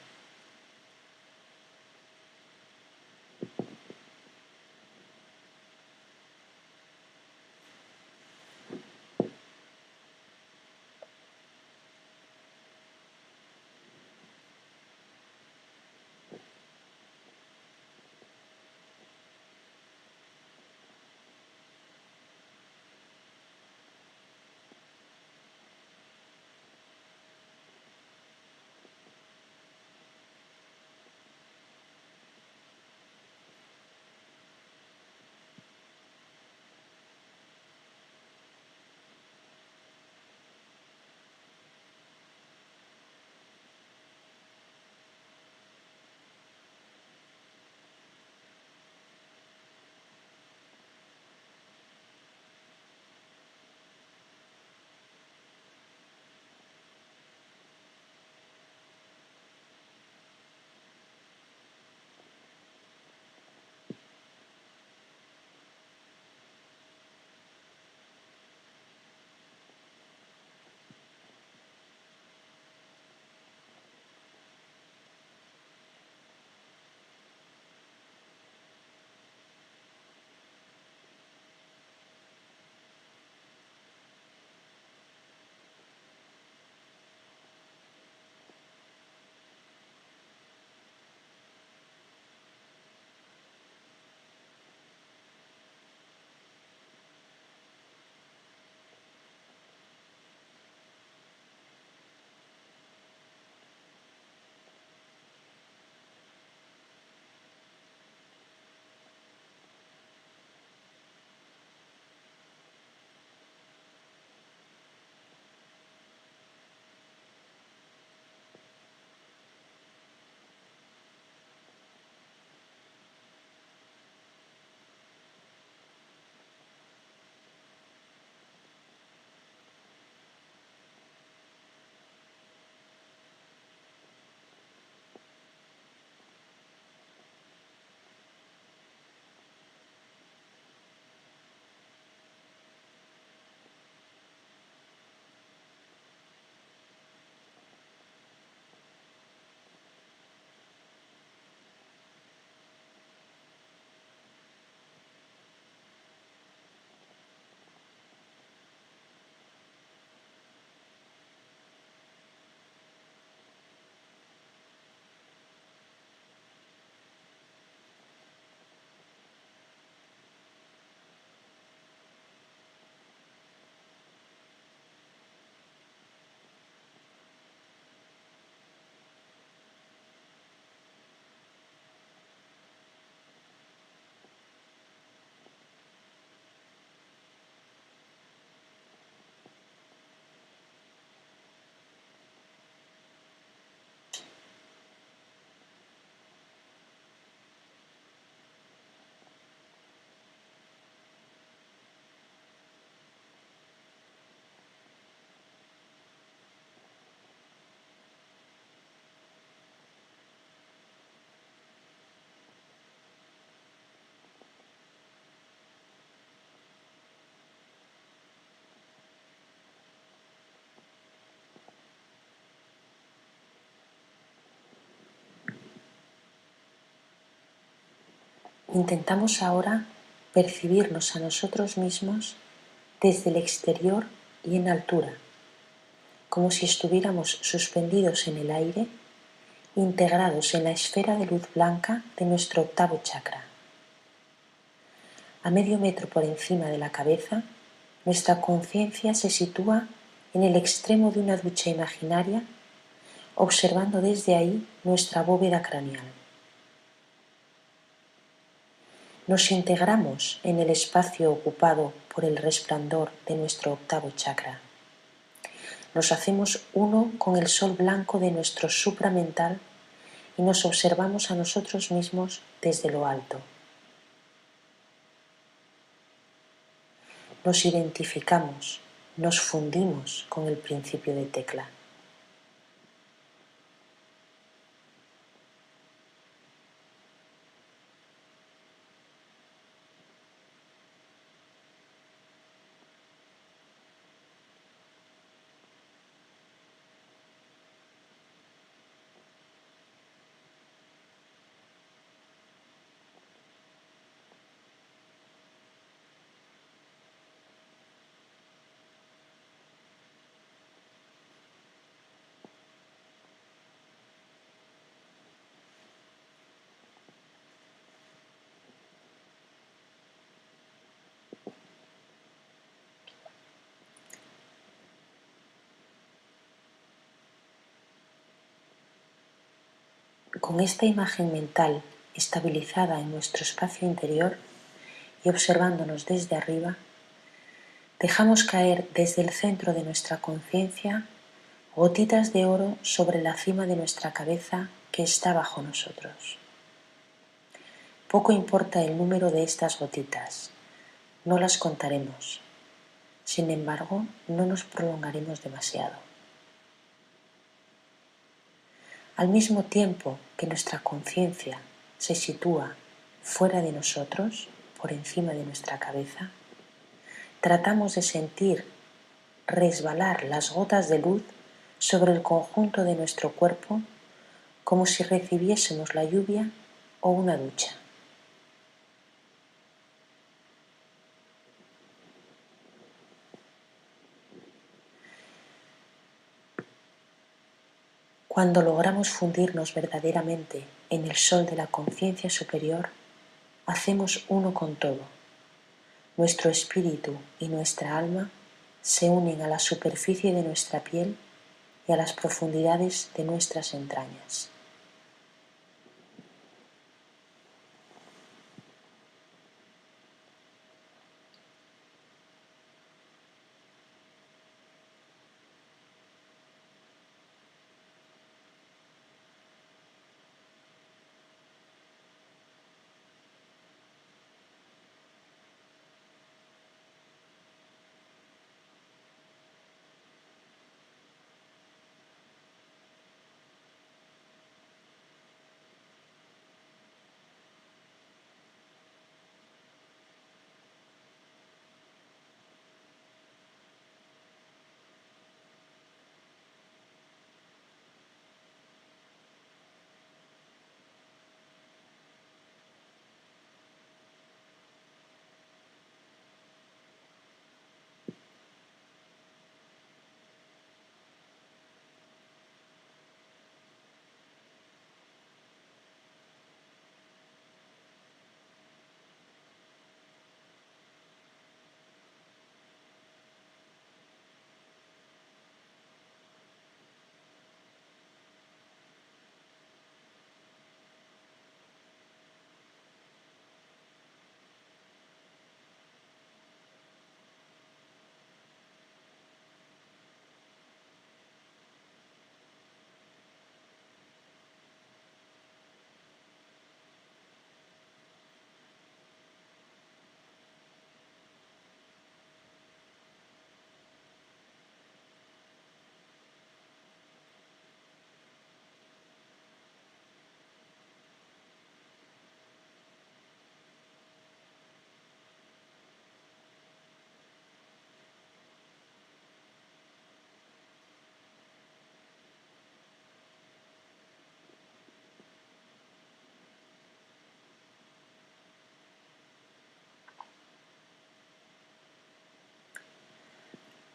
Intentamos ahora percibirnos a nosotros mismos desde el exterior y en altura, como si estuviéramos suspendidos en el aire, integrados en la esfera de luz blanca de nuestro octavo chakra. A medio metro por encima de la cabeza, nuestra conciencia se sitúa en el extremo de una ducha imaginaria, observando desde ahí nuestra bóveda craneal. Nos integramos en el espacio ocupado por el resplandor de nuestro octavo chakra. Nos hacemos uno con el sol blanco de nuestro supramental y nos observamos a nosotros mismos desde lo alto. Nos identificamos, nos fundimos con el principio de Tekla. Con esta imagen mental estabilizada en nuestro espacio interior y observándonos desde arriba, dejamos caer desde el centro de nuestra conciencia gotitas de oro sobre la cima de nuestra cabeza que está bajo nosotros. Poco importa el número de estas gotitas, no las contaremos. Sin embargo, no nos prolongaremos demasiado. Al mismo tiempo que nuestra conciencia se sitúa fuera de nosotros, por encima de nuestra cabeza, tratamos de sentir resbalar las gotas de luz sobre el conjunto de nuestro cuerpo como si recibiésemos la lluvia o una ducha. Cuando logramos fundirnos verdaderamente en el sol de la conciencia superior, hacemos uno con todo. Nuestro espíritu y nuestra alma se unen a la superficie de nuestra piel y a las profundidades de nuestras entrañas.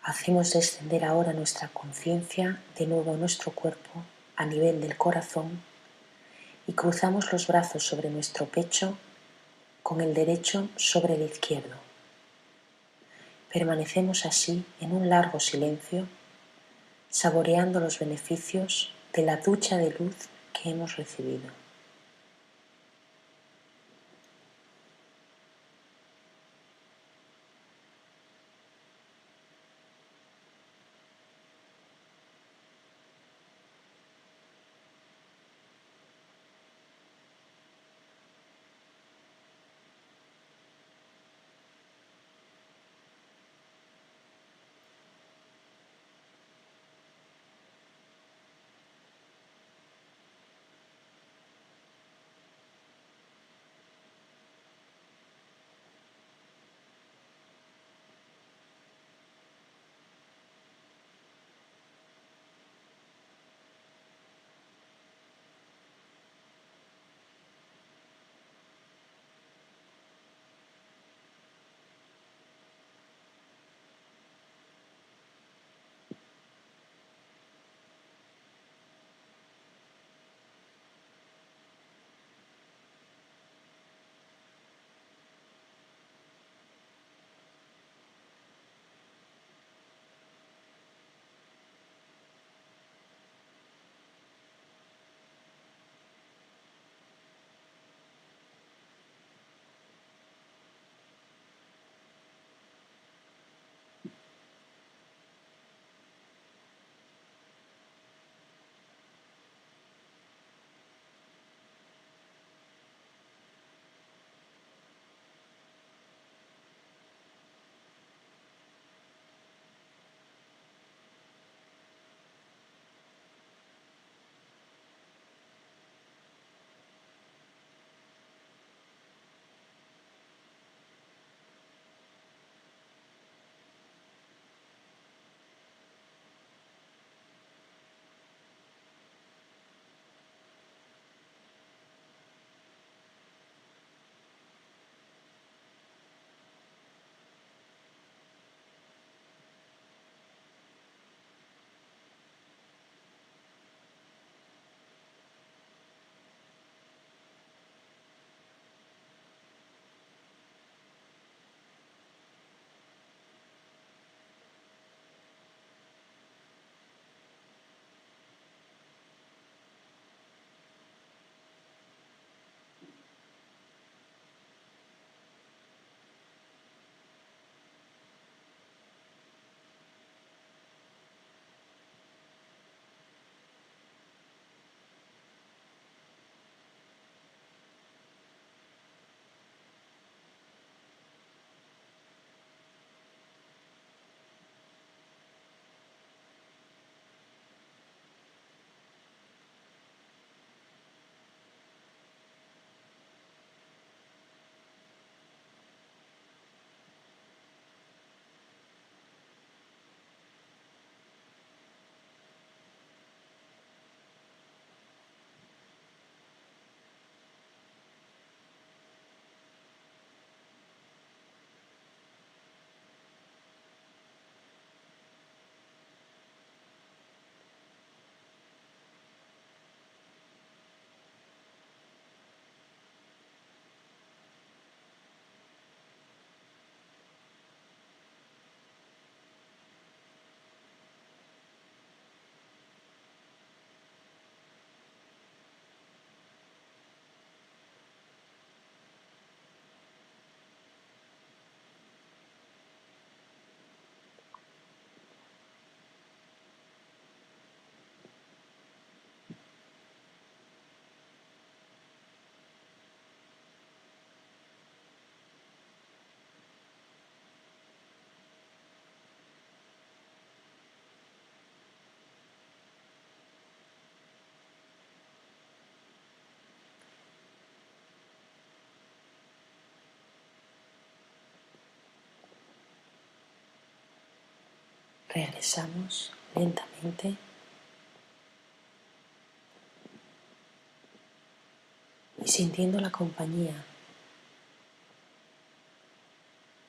Hacemos descender ahora nuestra conciencia de nuevo a nuestro cuerpo a nivel del corazón y cruzamos los brazos sobre nuestro pecho con el derecho sobre el izquierdo. Permanecemos así en un largo silencio, saboreando los beneficios de la ducha de luz que hemos recibido. Regresamos lentamente y sintiendo la compañía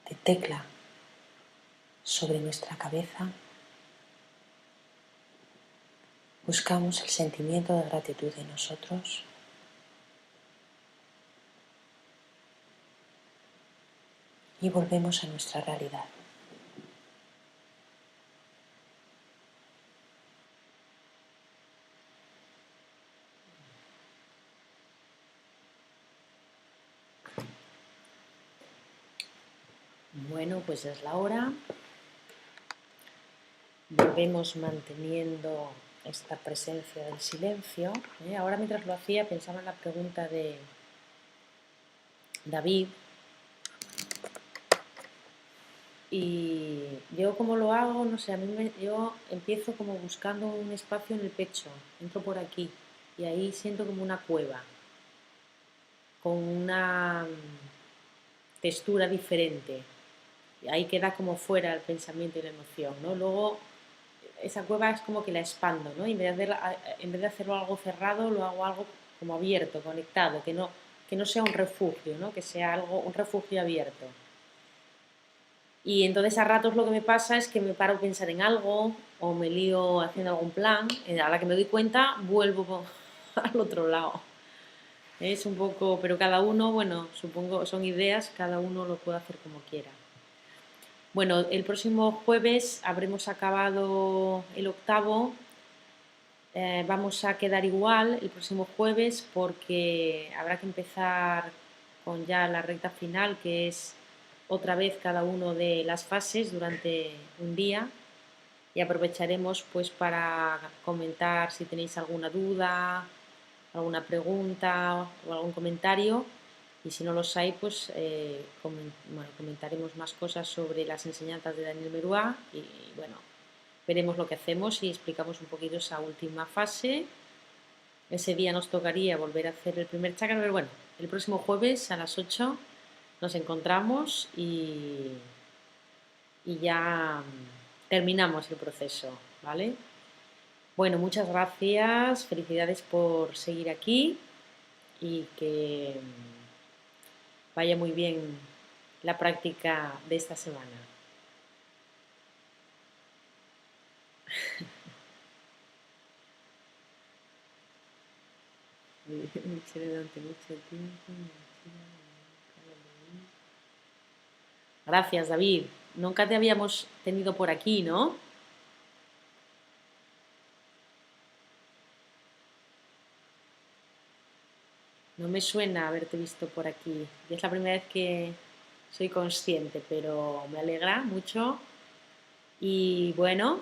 de Tecla sobre nuestra cabeza, buscamos el sentimiento de gratitud en nosotros y volvemos a nuestra realidad. Bueno, pues es la hora. Volvemos manteniendo esta presencia del silencio. Ahora mientras lo hacía pensaba en la pregunta de David. Y yo como lo hago, no sé, yo empiezo como buscando un espacio en el pecho, entro por aquí y ahí siento como una cueva, con una textura diferente. Y ahí queda como fuera el pensamiento y la emoción, ¿no? Luego esa cueva es como que la expando, ¿no? Y en vez de hacerlo algo cerrado, lo hago algo como abierto, conectado, que no sea un refugio, ¿no? Que sea un refugio abierto. Y entonces a ratos lo que me pasa es que me paro a pensar en algo o me lío haciendo algún plan. A la que me doy cuenta, vuelvo al otro lado. Es un poco, pero cada uno, bueno, supongo, son ideas, cada uno lo puede hacer como quiera. Bueno, el próximo jueves habremos acabado el octavo. Vamos a quedar igual el próximo jueves porque habrá que empezar con ya la recta final, que es otra vez cada uno de las fases durante un día, y aprovecharemos pues para comentar si tenéis alguna duda, alguna pregunta o algún comentario, y si no los hay pues comentaremos más cosas sobre las enseñanzas de Daniel Meruá y bueno, veremos lo que hacemos y explicamos un poquito esa última fase. Ese día nos tocaría volver a hacer el primer chakra, pero bueno, el próximo jueves a las 8 nos encontramos y ya terminamos el proceso, ¿vale? Bueno, muchas gracias, felicidades por seguir aquí y que vaya muy bien la práctica de esta semana. Durante mucho tiempo. Gracias, David. Nunca te habíamos tenido por aquí, ¿no? No me suena haberte visto por aquí. Y es la primera vez que soy consciente, pero me alegra mucho. Y bueno,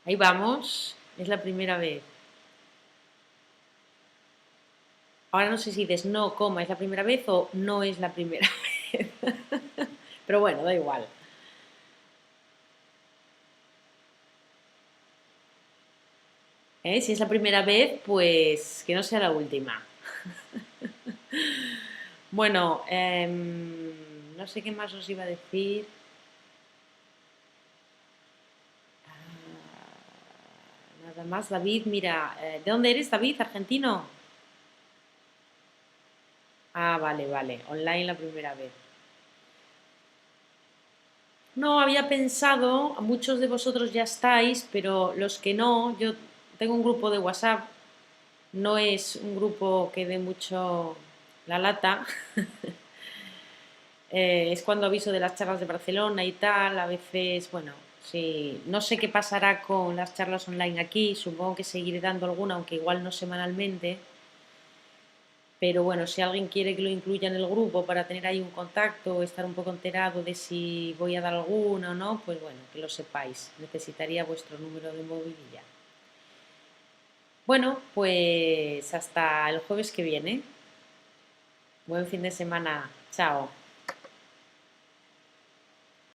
ahí vamos. Es la primera vez. Ahora no sé si dices no, coma, es la primera vez o no es la primera vez. Pero bueno, da igual. Si es la primera vez, pues que no sea la última. Bueno, no sé qué más os iba a decir. Nada más, David, mira, ¿de dónde eres, David? ¿Argentino? Ah, vale, vale, online la primera vez. No, había pensado, muchos de vosotros ya estáis, pero los que no, yo tengo un grupo de WhatsApp, no es un grupo que dé mucho la lata. Es cuando aviso de las charlas de Barcelona y tal, a veces, bueno, sí, no sé qué pasará con las charlas online aquí, supongo que seguiré dando alguna, aunque igual no semanalmente, pero bueno, si alguien quiere que lo incluya en el grupo para tener ahí un contacto, estar un poco enterado de si voy a dar alguna o no, pues bueno, que lo sepáis, necesitaría vuestro número de móvil y ya. Bueno, pues hasta el jueves que viene. Buen fin de semana. Chao.